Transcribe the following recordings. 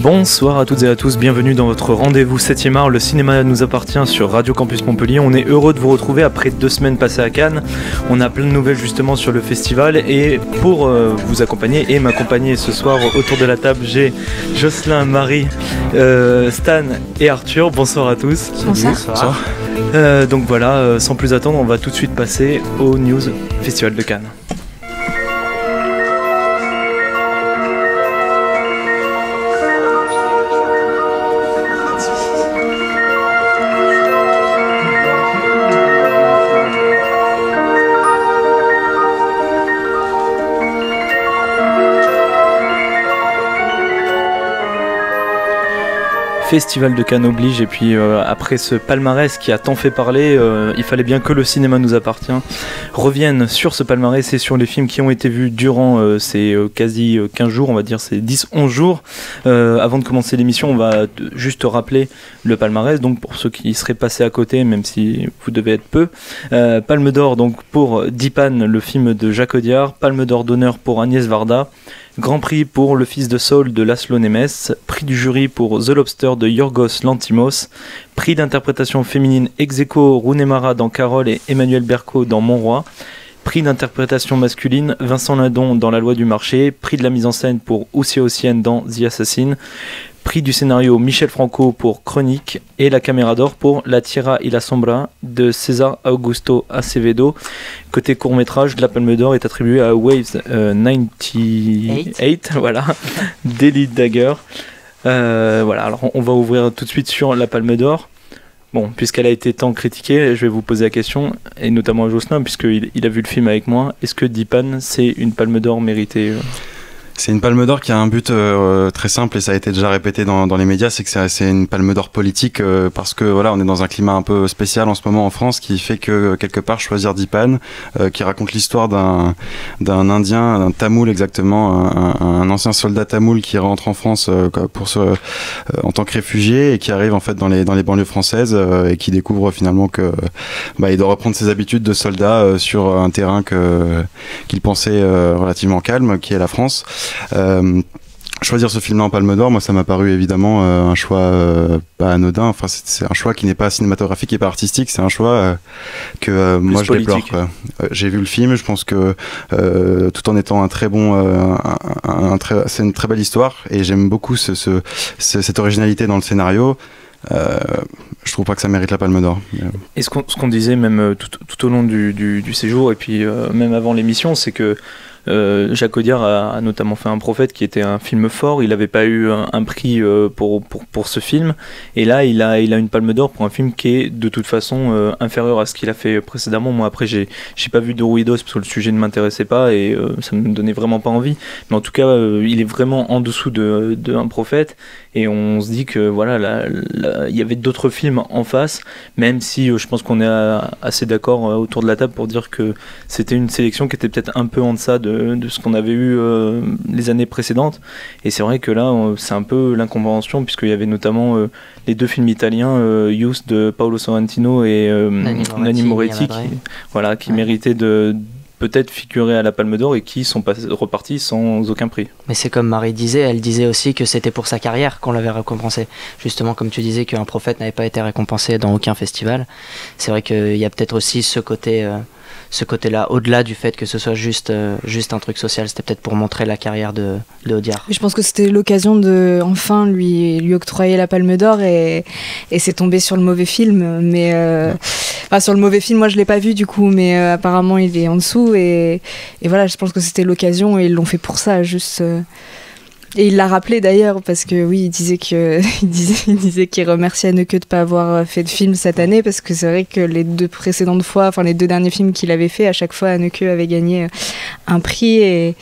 Bonsoir à toutes et à tous, bienvenue dans votre rendez-vous 7e art, le cinéma nous appartient sur Radio Campus Montpellier. On est heureux de vous retrouver après 2 semaines passées à Cannes. On a plein de nouvelles justement sur le festival et pour vous accompagner et m'accompagner ce soir autour de la table, j'ai Jocelyn, Marie, Stan et Arthur. Bonsoir à tous. Bonsoir. Donc voilà, sans plus attendre, on va tout de suite passer aux news Festival de Cannes. Festival de Cannes oblige, et puis après ce palmarès qui a tant fait parler, il fallait bien que le cinéma nous appartient revienne sur ce palmarès et sur les films qui ont été vus durant ces quasi 15 jours, on va dire ces 10-11 jours. Avant de commencer l'émission, on va juste rappeler le palmarès, donc pour ceux qui seraient passés à côté, même si vous devez être peu. Palme d'or donc pour Dipan, le film de Jacques Audiard, Palme d'or d'honneur pour Agnès Varda, Grand prix pour Le Fils de Saul de Laszlo Nemes, prix du jury pour The Lobster de Yorgos Lanthimos, prix d'interprétation féminine ex aequo Rooney dans Carole et Emmanuel Berco dans Mon Roi, prix d'interprétation masculine Vincent Lindon dans La Loi du Marché, prix de la mise en scène pour Usia Ossienne dans The Assassin, prix du scénario Michel Franco pour Chronique et la caméra d'or pour La Tierra y la Sombra de César Augusto Acevedo. Côté court-métrage, la Palme d'Or est attribuée à Waves 98, voilà, d'Elite Dagger. Voilà, alors on va ouvrir tout de suite sur la Palme d'Or. Bon, puisqu'elle a été tant critiquée, je vais vous poser la question, et notamment à Jocelyn, puisqu'il a vu le film avec moi. Est-ce que Dipan, c'est une Palme d'Or méritée C'est une Palme d'Or qui a un but très simple, et ça a été déjà répété dans les médias, c'est que c'est une Palme d'Or politique parce que voilà, on est dans un climat un peu spécial en ce moment en France qui fait que quelque part choisir Dipan, qui raconte l'histoire d'un Indien, d'un Tamoul exactement, un ancien soldat Tamoul qui rentre en France en tant que réfugié et qui arrive en fait dans les banlieues françaises et qui découvre finalement que il doit reprendre ses habitudes de soldat sur un terrain qu'il pensait relativement calme, qui est la France. Choisir ce film-là en Palme d'Or, moi ça m'a paru évidemment un choix pas anodin, enfin c'est un choix qui n'est pas cinématographique et pas artistique, c'est un choix que moi je déplore. J'ai vu le film, je pense que tout en étant un très bon c'est une très belle histoire et j'aime beaucoup cette originalité dans le scénario. Je trouve pas que ça mérite la Palme d'Or. Et ce qu'on disait même tout au long du séjour et puis même avant l'émission, c'est que Jacques Audiard a notamment fait Un Prophète qui était un film fort. Il n'avait pas eu un prix pour ce film, et là il a une Palme d'Or pour un film qui est de toute façon inférieur à ce qu'il a fait précédemment. Moi après j'ai pas vu de Ruidos parce que le sujet ne m'intéressait pas et ça me donnait vraiment pas envie, mais en tout cas il est vraiment en dessous de Un Prophète, et on se dit que voilà, il y avait d'autres films en face, même si je pense qu'on est assez d'accord autour de la table pour dire que c'était une sélection qui était peut-être un peu en deçà de ce qu'on avait eu les années précédentes. Et c'est vrai que là c'est un peu l'incompréhension, puisqu'il y avait notamment les 2 films italiens, Youth de Paolo Sorrentino et Nanni Moretti qui méritaient de peut-être figurer à la Palme d'Or et qui sont repartis sans aucun prix. Mais c'est comme Marie disait, elle disait aussi que c'était pour sa carrière qu'on l'avait récompensé. Justement, comme tu disais qu'un prophète n'avait pas été récompensé dans aucun festival, c'est vrai qu'il y a peut-être aussi ce côté-là, au-delà du fait que ce soit juste un truc social, c'était peut-être pour montrer la carrière de Audiard. Je pense que c'était l'occasion de enfin lui octroyer la Palme d'Or, et c'est tombé sur le mauvais film, mais sur le mauvais film, moi je l'ai pas vu du coup, mais apparemment il est en dessous, et voilà, je pense que c'était l'occasion et ils l'ont fait pour ça, juste. Et il l'a rappelé d'ailleurs, parce que oui, il disait qu'il remerciait Haneke de ne pas avoir fait de film cette année, parce que c'est vrai que les 2 précédentes fois, enfin les 2 derniers films qu'il avait fait, à chaque fois Haneke avait gagné un prix, et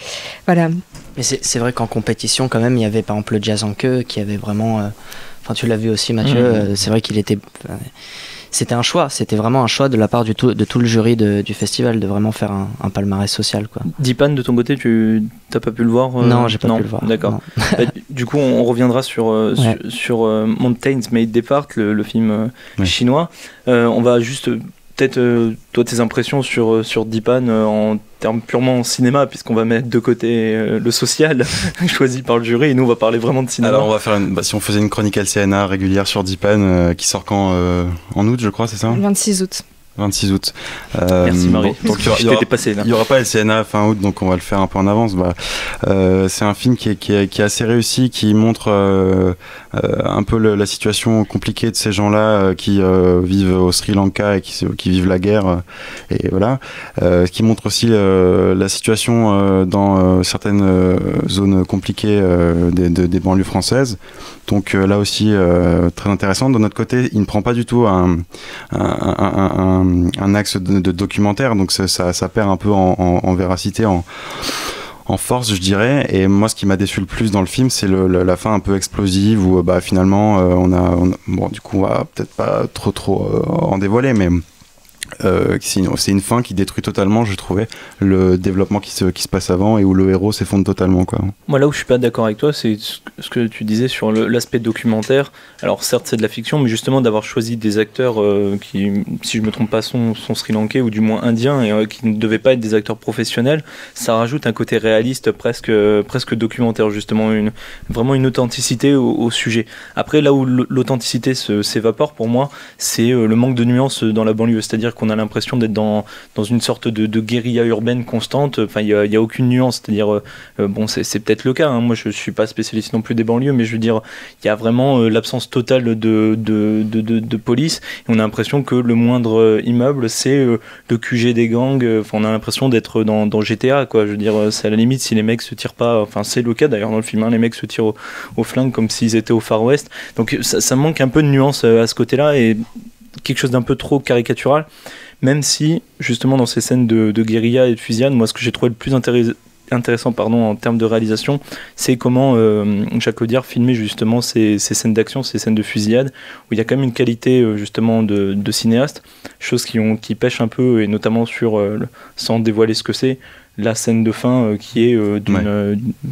voilà. Mais c'est vrai qu'en compétition quand même, il y avait par exemple le Jazz Anke qui avait vraiment... tu l'as vu aussi Mathieu, c'est vrai qu'il était... C'était un choix, c'était vraiment un choix de la part de tout le jury du festival de vraiment faire un palmarès social, quoi. Dipan, de ton côté, tu n'as pas pu le voir Non, j'ai pas pu le voir. D'accord. Du coup, on reviendra sur Mountains Made Depart, le film chinois. On va juste peut-être toi tes impressions sur Dipan en termes purement cinéma, puisqu'on va mettre de côté le social choisi par le jury et nous on va parler vraiment de cinéma. Alors on va faire si on faisait une chronique LCNA régulière sur Dipan qui sort quand en août je crois, c'est ça ? 26 août. 26 août. Merci Marie. Donc il y aura pas LCNA fin août, donc on va le faire un peu en avance. C'est un film qui est assez réussi, qui montre un peu la situation compliquée de ces gens-là qui vivent au Sri Lanka et qui vivent la guerre. Et voilà. Qui montre aussi la situation dans certaines zones compliquées des banlieues françaises. Donc là aussi très intéressant. De notre côté, il ne prend pas du tout un axe de documentaire, donc ça perd un peu en véracité, en force, je dirais. Et moi, ce qui m'a déçu le plus dans le film, c'est la fin un peu explosive où finalement bon, du coup on va peut-être pas trop en dévoiler, mais c'est une fin qui détruit totalement, je trouvais, le développement qui se passe avant et où le héros s'effondre totalement, quoi. Moi, là où je suis pas d'accord avec toi, c'est ce que tu disais sur l'aspect documentaire. Alors certes c'est de la fiction, mais justement d'avoir choisi des acteurs qui, si je me trompe pas, sont sri-lankais ou du moins indiens et qui ne devaient pas être des acteurs professionnels, ça rajoute un côté réaliste, presque documentaire, justement, vraiment une authenticité au sujet. Après, là où l'authenticité s'évapore pour moi, c'est le manque de nuances dans la banlieue, c'est-à-dire qu'on a l'impression d'être dans une sorte de guérilla urbaine constante. Enfin, il y a aucune nuance, c'est-à-dire bon, c'est peut-être le cas, hein. Moi je suis pas spécialiste non plus des banlieues, mais je veux dire, il y a vraiment l'absence totale de police, et on a l'impression que le moindre immeuble c'est le QG des gangs. Enfin, on a l'impression d'être dans GTA, quoi. Je veux dire, c'est à la limite si les mecs se tirent pas, enfin c'est le cas d'ailleurs dans le film, hein, les mecs se tirent au flingue comme s'ils étaient au Far West, donc ça manque un peu de nuance à ce côté-là, et quelque chose d'un peu trop caricatural, même si justement dans ces scènes de guérilla et de fusillade, moi ce que j'ai trouvé le plus intéressant en termes de réalisation, c'est comment Jacques Audiard filmait justement ces scènes d'action, ces scènes de fusillade, où il y a quand même une qualité justement de cinéaste, chose qui pêche un peu, et notamment sans dévoiler ce que c'est, la scène de fin qui est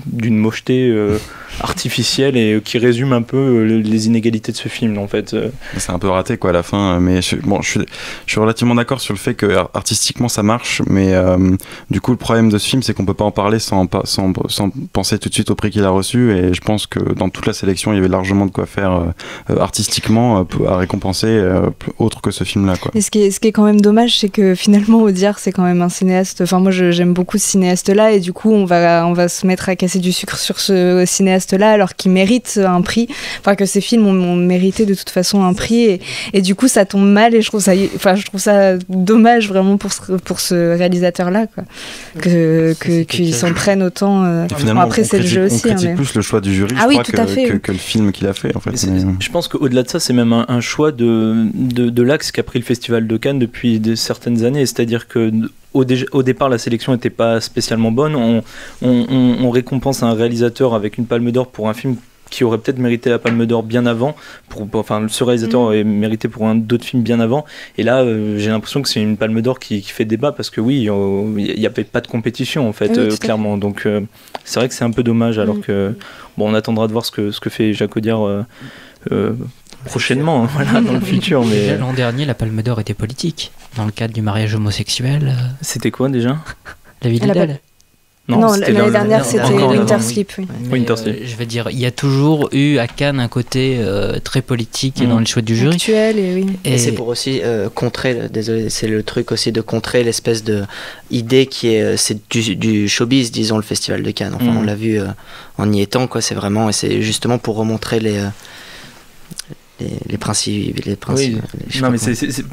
d'une mocheté artificielle et qui résume un peu les inégalités de ce film, en fait. C'est un peu raté, quoi, à la fin, mais je suis relativement d'accord sur le fait que artistiquement ça marche, mais du coup le problème de ce film, c'est qu'on peut pas en parler sans penser tout de suite au prix qu'il a reçu, et je pense que dans toute la sélection il y avait largement de quoi faire artistiquement à récompenser autre que ce film-là, quoi. Et ce qui est quand même dommage, c'est que finalement Audiard c'est quand même un cinéaste, enfin moi j'aime beaucoup ce cinéaste-là, et du coup on va se mettre à casser du sucre sur ce cinéaste-là alors qu'il mérite un prix, enfin que ses films ont mérité de toute façon un prix, et du coup ça tombe mal, et je trouve ça dommage vraiment pour ce réalisateur-là, quoi, qu'il s'en prenne autant. Finalement, après c'est le jeu aussi. On critique plus le choix du jury, je crois, que le film qu'il a fait, en fait. Je pense qu'au-delà de ça, c'est même un choix de l'axe qu'a pris le Festival de Cannes depuis certaines années, c'est-à-dire que au départ, la sélection n'était pas spécialement bonne. On récompense un réalisateur avec une Palme d'Or pour un film qui aurait peut-être mérité la Palme d'Or bien avant. Ce réalisateur aurait mérité pour d'autres films bien avant. Et là, j'ai l'impression que c'est une Palme d'Or qui fait débat, parce que oui, il n'y avait pas de compétition, en fait, clairement. Donc c'est vrai que c'est un peu dommage, alors que bon, on attendra de voir ce que fait Jacques Audiard prochainement, voilà, dans le futur. Mais l'an dernier, la Palme d'Or était politique, dans le cadre du mariage homosexuel. C'était quoi déjà ? La vie d'Adèle. Non, l'année dernière c'était Winter Sleep. Oui. Winter Sleep. Je veux dire, il y a toujours eu à Cannes un côté très politique dans les choix du jury. Actuel, et c'est pour aussi contrer, désolé, c'est le truc aussi de contrer l'espèce de idée qui est, c'est du showbiz, disons, le Festival de Cannes. Enfin, on l'a vu en y étant, quoi. C'est vraiment, et c'est justement pour remontrer les principes. Oui, non, mais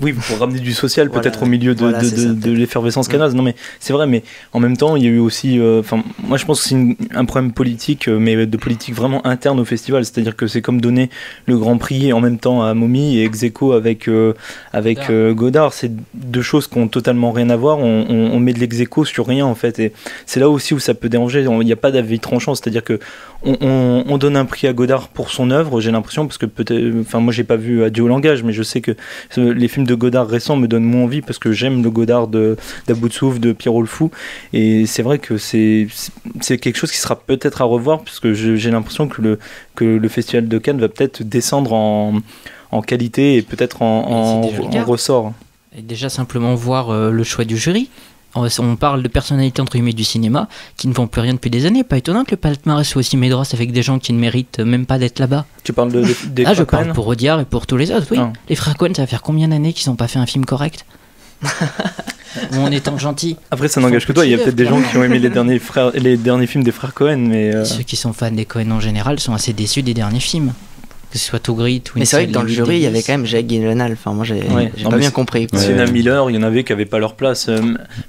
oui, pour ramener du social, voilà, peut-être au milieu de l'effervescence cannoise. Non, mais c'est vrai, mais en même temps, il y a eu aussi. Moi, je pense que c'est un problème politique, mais de politique vraiment interne au festival. C'est-à-dire que c'est comme donner le Grand Prix en même temps à Mommy et ex-aequo avec Godard. C'est deux choses qui ont totalement rien à voir. On met de l'ex-aequo sur rien, en fait. Et c'est là aussi où ça peut déranger. Il n'y a pas d'avis tranchant. C'est-à-dire que on donne un prix à Godard pour son œuvre, j'ai l'impression, parce que peut-être. Enfin, moi, j'ai pas vu Adieu au langage, mais je sais que les films de Godard récents me donnent moins envie, parce que j'aime le Godard d'À bout de souffle, de Pierrot le Fou, et c'est vrai que c'est quelque chose qui sera peut-être à revoir, parce que j'ai l'impression que le Festival de Cannes va peut-être descendre en qualité et peut-être en ressort. Et déjà simplement voir le choix du jury. On parle de personnalités entre guillemets du cinéma qui ne font plus rien depuis des années. Pas étonnant que le palmarès soit aussi médrosse avec des gens qui ne méritent même pas d'être là-bas. Tu parles des je parle pour Audiard et pour tous les autres, oui. Ah. Les frères Cohen, ça va faire combien d'années qu'ils n'ont pas fait un film correct en étant gentils. Après, ça n'engage que toi. Il y a peut-être des gens qui ont aimé les derniers films des frères Cohen, mais ceux qui sont fans des Cohen en général sont assez déçus des derniers films. Que ce soit Togrit ou... Mais c'est vrai que dans le jury, il y avait quand même Jake Gyllenhaal. Enfin, moi, j'ai pas bien compris. Sienna Miller, il y en avait qui n'avaient pas leur place.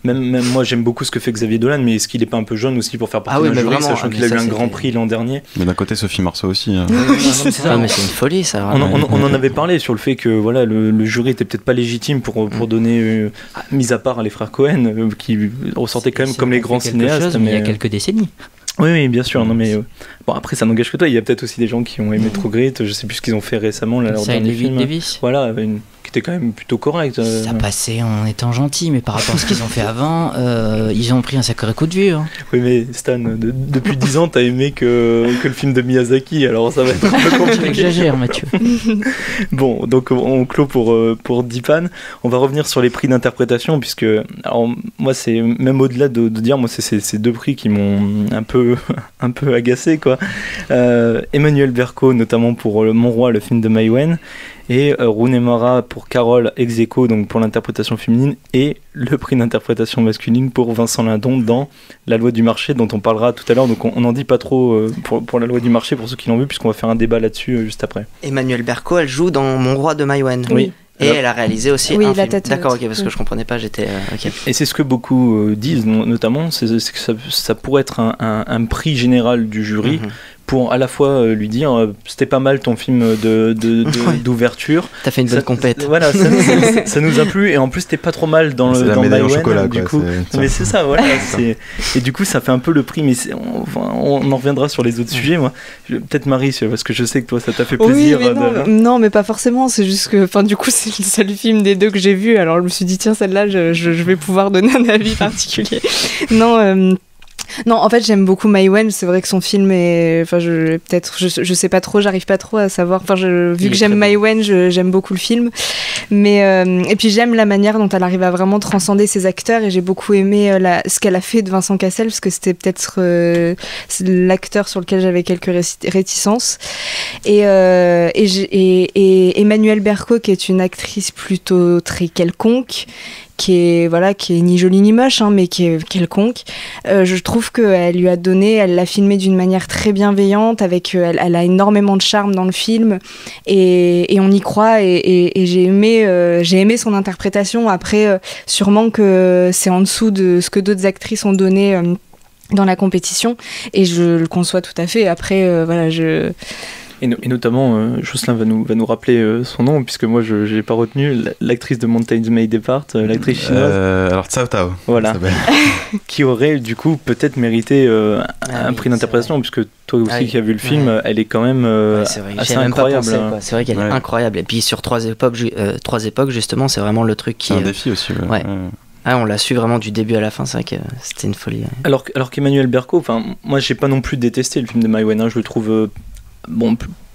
Même moi, j'aime beaucoup ce que fait Xavier Dolan, mais est-ce qu'il n'est pas un peu jeune aussi pour faire partie d'un jury, sachant qu'il a eu un grand prix l'an dernier? Mais d'un côté, Sophie Marceau aussi. Mais c'est une folie, ça. On en avait parlé sur le fait que voilà, le jury était peut-être pas légitime pour donner, mis à part les frères Cohen, qui ressortaient quand même comme les grands cinéastes. Mais il y a quelques décennies. Oui, bien sûr. Non, mais bon, après, ça n'engage que toi. Il y a peut-être aussi des gens qui ont aimé Trogrit. Je sais plus ce qu'ils ont fait récemment, là, leur dernier film. Davis. Voilà, qui était quand même plutôt correct. Ça passait en étant gentil, mais par rapport à ce qu'ils ont fait avant, ils ont pris un sacré coup de vieux. Hein. Oui, mais Stan, depuis 10 ans, t'as aimé que le film de Miyazaki, alors ça va être un peu compliqué. J'exagère, Mathieu. Bon, donc on clôt pour Dipan. On va revenir sur les prix d'interprétation, puisque, alors, moi, c'est même au-delà de dire, moi, c'est ces deux prix qui m'ont un peu agacé, quoi. Emmanuel Berco, notamment pour Mon Roi, le film de Mai Wen, et Rooney Mara pour Carole ex aequo, donc pour l'interprétation féminine, et le prix d'interprétation masculine pour Vincent Lindon dans La Loi du Marché, dont on parlera tout à l'heure. Donc on n'en dit pas trop pour La Loi du Marché, pour ceux qui l'ont vu, puisqu'on va faire un débat là-dessus juste après. Emmanuel Berco, elle joue dans Mon Roi de Mai Wen. Oui. Et elle a réalisé aussi un film. Tête. D'accord, ok, parce que je comprenais pas, j'étais... okay. Et c'est ce que beaucoup disent, notamment, c'est que ça pourrait être un prix général du jury, pour à la fois lui dire c'était pas mal ton film d'ouverture. T'as fait une bonne compète. Voilà, ça nous a plu, et en plus t'es pas trop mal dans Mai Wen, du coup. Mais c'est ça, voilà. Et du coup ça fait un peu le prix, mais on en reviendra sur les autres sujets. Moi, peut-être Marie, parce que je sais que toi ça t'a fait plaisir. Oui, mais non, mais pas forcément. C'est juste que, du coup, c'est le seul film des deux que j'ai vu. Alors je me suis dit tiens, celle-là, je vais pouvoir donner un avis particulier. Non, en fait, j'aime beaucoup Mai Wen. C'est vrai que son film est... Enfin, je sais pas trop, j'arrive pas trop à savoir... Enfin, vu que j'aime Mai Wen, j'aime beaucoup le film. Mais, et puis, j'aime la manière dont elle arrive à vraiment transcender ses acteurs. Et j'ai beaucoup aimé ce qu'elle a fait de Vincent Cassel, parce que c'était peut-être l'acteur sur lequel j'avais quelques réticences. Et Emmanuel Berco, qui est une actrice plutôt très quelconque, qui est ni jolie ni moche, mais qui est quelconque. Je trouve qu'elle lui a donné, elle l'a filmé d'une manière très bienveillante, elle a énormément de charme dans le film, et on y croit, et j'ai aimé son interprétation. Après, sûrement que c'est en dessous de ce que d'autres actrices ont donné dans la compétition, et je le conçois tout à fait. Après, voilà, Et notamment, Jocelyn va nous rappeler son nom, puisque moi je n'ai pas retenu, l'actrice de Mountains May Depart, l'actrice chinoise. Alors Cao Tao. Voilà. Qui aurait du coup peut-être mérité un prix d'interprétation, puisque toi aussi qui as vu le film, elle est quand même assez incroyable. C'est vrai qu'elle est incroyable. Et puis sur trois époques justement, c'est vraiment le truc qui... C'est un défi aussi. On l'a su vraiment du début à la fin, c'est vrai que c'était une folie. Alors qu'Emmanuel Berco, moi j'ai pas non plus détesté le film de Mai Wen, je le trouve...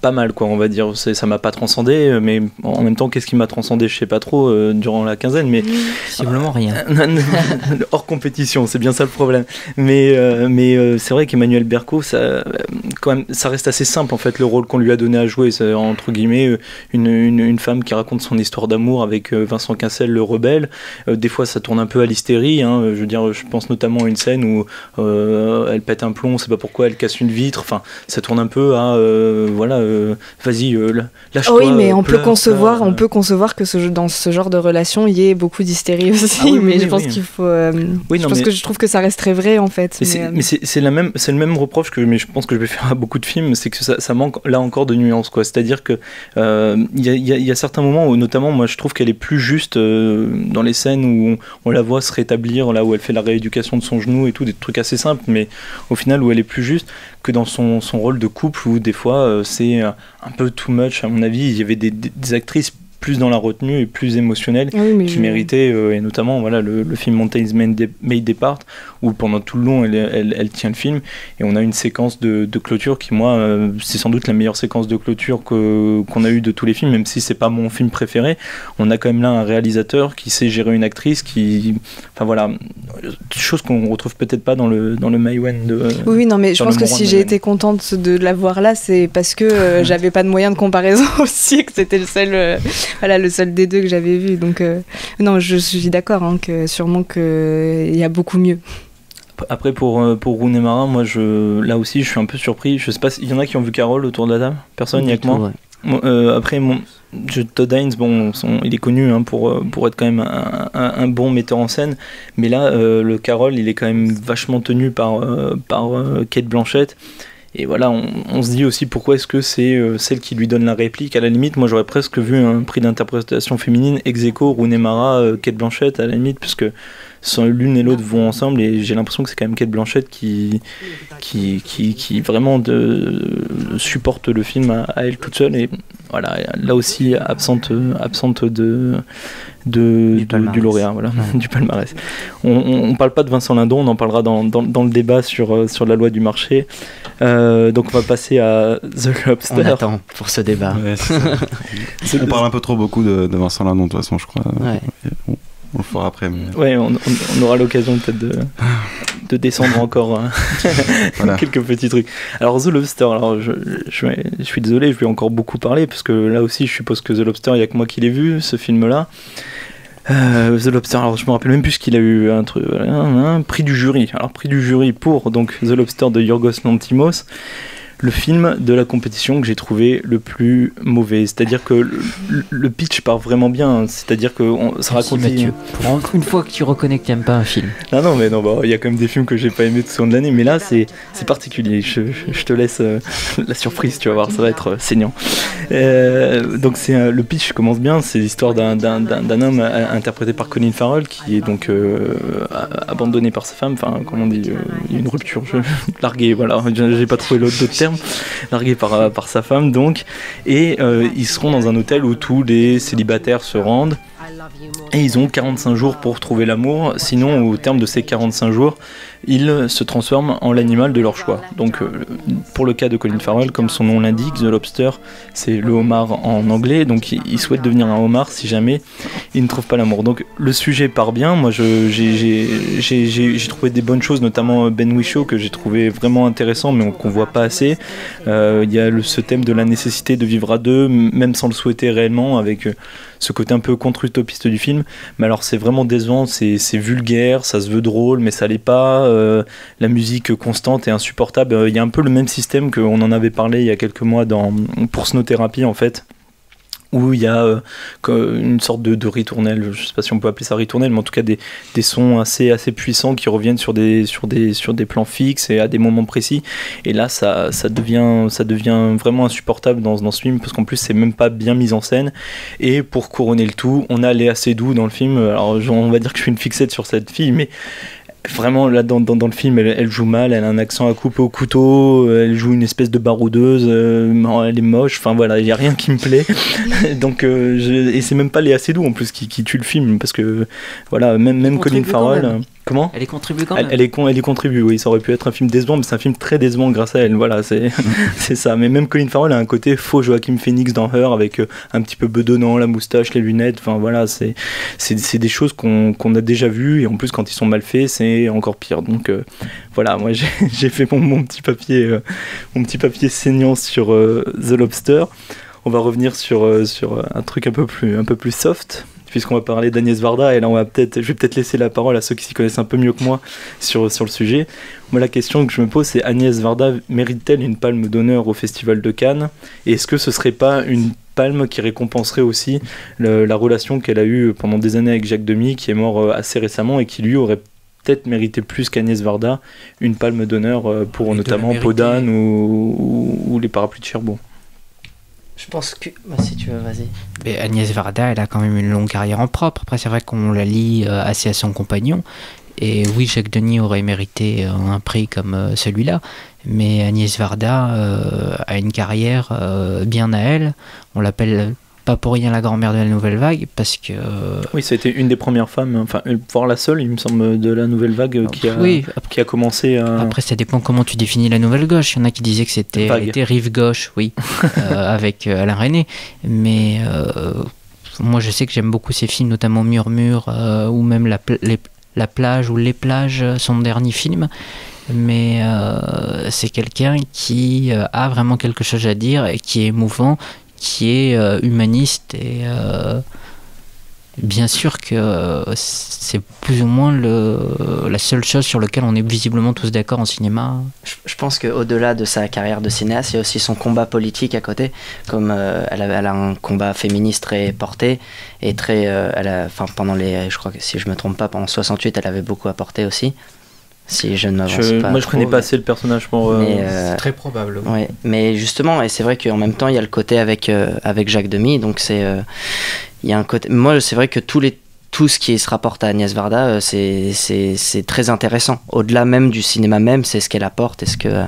pas mal, quoi, on va dire. Ça m'a pas transcendé, mais en même temps, qu'est-ce qui m'a transcendé, je sais pas trop, durant la quinzaine, mais visiblement rien. Hors compétition, c'est bien ça le problème. Mais c'est vrai qu'Emmanuel Berco, quand même, ça reste assez simple en fait, le rôle qu'on lui a donné à jouer. C'est entre guillemets une femme qui raconte son histoire d'amour avec Vincent Cassel, le rebelle. Des fois, ça tourne un peu à l'hystérie. Je veux dire, je pense notamment à une scène où elle pète un plomb, on sait pas pourquoi, elle casse une vitre. Enfin, ça tourne un peu à vas-y, lâche-toi. Oui, mais on peut concevoir que dans ce genre de relation, il y ait beaucoup d'hystérie aussi. Mais je pense qu'il faut. Je trouve que ça reste très vrai en fait. Mais c'est le même reproche mais je pense que je vais faire à beaucoup de films, c'est que ça manque là encore de nuances, quoi. C'est-à-dire que il y a certains moments où, notamment, moi, je trouve qu'elle est plus juste dans les scènes où on la voit se rétablir, là où elle fait la rééducation de son genou et tout, des trucs assez simples, mais au final où elle est plus juste que dans son rôle de couple, où des fois c'est un peu too much à mon avis. Il y avait des actrices plus dans la retenue et plus émotionnel, qui méritait, et notamment voilà, le film Mountains May Depart, où pendant tout le long elle tient le film, et on a une séquence de clôture qui, moi, c'est sans doute la meilleure séquence de clôture qu'on a eu de tous les films, même si c'est pas mon film préféré. On a quand même là un réalisateur qui sait gérer une actrice, enfin voilà, chose qu'on retrouve peut-être pas dans le Maïwenn de... Oui, non, mais je pense que si j'ai été contente de la voir là, c'est parce que j'avais pas de moyen de comparaison aussi, et que c'était le seul des deux que j'avais vu. Donc non, je suis d'accord, hein, que sûrement qu'il y a beaucoup mieux. Après, pour Rooney Mara, moi là aussi je suis un peu surpris. Je sais pas, il y en a qui ont vu Carole autour de la table. Personne, il y a que moi. Ouais. Après, Todd Haynes, bon, il est connu, hein, pour être quand même un bon metteur en scène, mais là, le Carole, il est quand même vachement tenu par Cate Blanchett. Et voilà, on se dit aussi pourquoi est-ce que c'est celle qui lui donne la réplique. À la limite, moi j'aurais presque vu un prix d'interprétation féminine ex aequo, Rooney Mara, Cate Blanchett, à la limite, parce que l'une et l'autre vont ensemble, et j'ai l'impression que c'est quand même Cate Blanchett qui vraiment supporte le film à elle toute seule, et voilà, là aussi absente du lauréat, voilà, du palmarès. On parle pas de Vincent Lindon, on en parlera dans le débat sur la loi du marché. Donc on va passer à The Lobster. On attend pour ce débat. Ouais, on parle un peu trop beaucoup de Vincent Lindon, de toute façon, je crois. Ouais. On le fera après. Mais... Ouais, on aura l'occasion peut-être de descendre encore voilà. Quelques petits trucs. Alors The Lobster, alors je suis désolé, je vais encore beaucoup parler, parce que là aussi je suppose que The Lobster, il n'y a que moi qui l'ai vu, ce film-là. The Lobster, alors je me rappelle même plus qu'il a eu un prix du jury. Alors prix du jury pour donc The Lobster de Yorgos Lanthimos, le film de la compétition que j'ai trouvé le plus mauvais. C'est-à-dire que le pitch part vraiment bien. C'est-à-dire que ça raconte... Mathieu, pour une fois que tu reconnais que tu n'aimes pas un film. Non, mais il y a quand même des films que j'ai pas aimé tout au long de l'année, mais là c'est particulier. Je te laisse la surprise, tu vas voir, ça va être saignant. Donc le pitch commence bien. C'est l'histoire d'un homme interprété par Colin Farrell, qui est donc abandonné par sa femme. Enfin, comment on dit, il y a une rupture, largué, voilà, j'ai pas trouvé d'autres termes. Largué par sa femme, donc, et ils seront dans un hôtel où tous les célibataires se rendent, et ils ont 45 jours pour trouver l'amour. Sinon, au terme de ces 45 jours, ils se transforment en l'animal de leur choix. Donc pour le cas de Colin Farrell, comme son nom l'indique, The Lobster, c'est le homard en anglais, donc il souhaite devenir un homard si jamais il ne trouve pas l'amour. Donc le sujet part bien. Moi j'ai trouvé des bonnes choses, notamment Ben Whishaw, que j'ai trouvé vraiment intéressant, mais qu'on voit pas assez. Il y a ce thème de la nécessité de vivre à deux, même sans le souhaiter réellement, avec ce côté un peu contre-utopiste du film. Mais alors c'est vraiment décevant, c'est vulgaire, ça se veut drôle, mais ça l'est pas. La musique constante et insupportable. Il y a un peu le même système qu'on en avait parlé il y a quelques mois pour Snow-Thérapie, en fait, où il y a une sorte de ritournelle, je sais pas si on peut appeler ça ritournelle, mais en tout cas des sons assez puissants qui reviennent sur des plans fixes et à des moments précis, et là ça devient vraiment insupportable dans ce film, parce qu'en plus c'est même pas bien mis en scène. Et pour couronner le tout, on a Léa Seydoux dans le film. Alors on va dire que je suis une fixette sur cette fille, mais vraiment là dans le film elle joue mal, elle a un accent à couper au couteau, elle joue une espèce de baroudeuse, elle est moche, enfin voilà, il n'y a rien qui me plaît. Donc et c'est même pas Léa Seydoux en plus qui tue le film, parce que voilà, même Colin Farrell, comment elle est contribue quand même. Elle y contribue, oui. Ça aurait pu être un film décevant, mais c'est un film très décevant grâce à elle, voilà, c'est ça. Mais même Colin Farrell a un côté faux Joaquin Phoenix dans Her, avec un petit peu bedonnant, la moustache, les lunettes, enfin voilà, c'est des choses qu'on a déjà vues, et en plus quand ils sont mal faits c'est encore pire. Donc voilà, moi j'ai fait mon petit papier saignant sur The Lobster. On va revenir sur un truc un peu plus soft, puisqu'on va parler d'Agnès Varda, et là je vais peut-être laisser la parole à ceux qui s'y connaissent un peu mieux que moi sur le sujet. Moi, la question que je me pose, c'est: Agnès Varda mérite-t-elle une palme d'honneur au Festival de Cannes, et est-ce que ce serait pas une palme qui récompenserait aussi la relation qu'elle a eue pendant des années avec Jacques Demy, qui est mort assez récemment, et qui lui aurait peut-être mérité plus qu'Agnès Varda une palme d'honneur pour notamment Podane ou les Parapluies de Cherbourg. Je pense que... si tu veux, vas-y. Mais Agnès Varda, elle a quand même une longue carrière en propre. Après, c'est vrai qu'on la lie assez à son compagnon. Et oui, Jacques Demy aurait mérité un prix comme celui-là. Mais Agnès Varda a une carrière bien à elle. On l'appelle pas pour rien la grand-mère de la nouvelle vague, parce que... Oui, ça a été une des premières femmes, enfin, voire la seule, il me semble, de la nouvelle vague qui a commencé à... Après, ça dépend comment tu définis la nouvelle gauche. Il y en a qui disaient que c'était rive gauche, oui, avec Alain Resnais. Mais moi, je sais que j'aime beaucoup ces films, notamment Murmure, ou même La plage ou Les plages, son dernier film. Mais c'est quelqu'un qui a vraiment quelque chose à dire et qui est émouvant, qui est humaniste et bien sûr que c'est plus ou moins la seule chose sur laquelle on est visiblement tous d'accord en cinéma. Je pense qu'au-delà de sa carrière de cinéaste, il y a aussi son combat politique à côté, comme elle a un combat féministe très porté et très, pendant je crois que si je me trompe pas, pendant 68, elle avait beaucoup apporté aussi. Si je ne m'avance pas. Moi, je connais pas assez le personnage pour. C'est très probable. Oui. Ouais, mais justement, et c'est vrai qu'en même temps, il y a le côté avec Jacques Demy, donc c'est, il y a un côté. Moi, c'est vrai que tout ce qui se rapporte à Agnès Varda, c'est très intéressant. Au-delà même du cinéma même, c'est ce qu'elle apporte et ce que.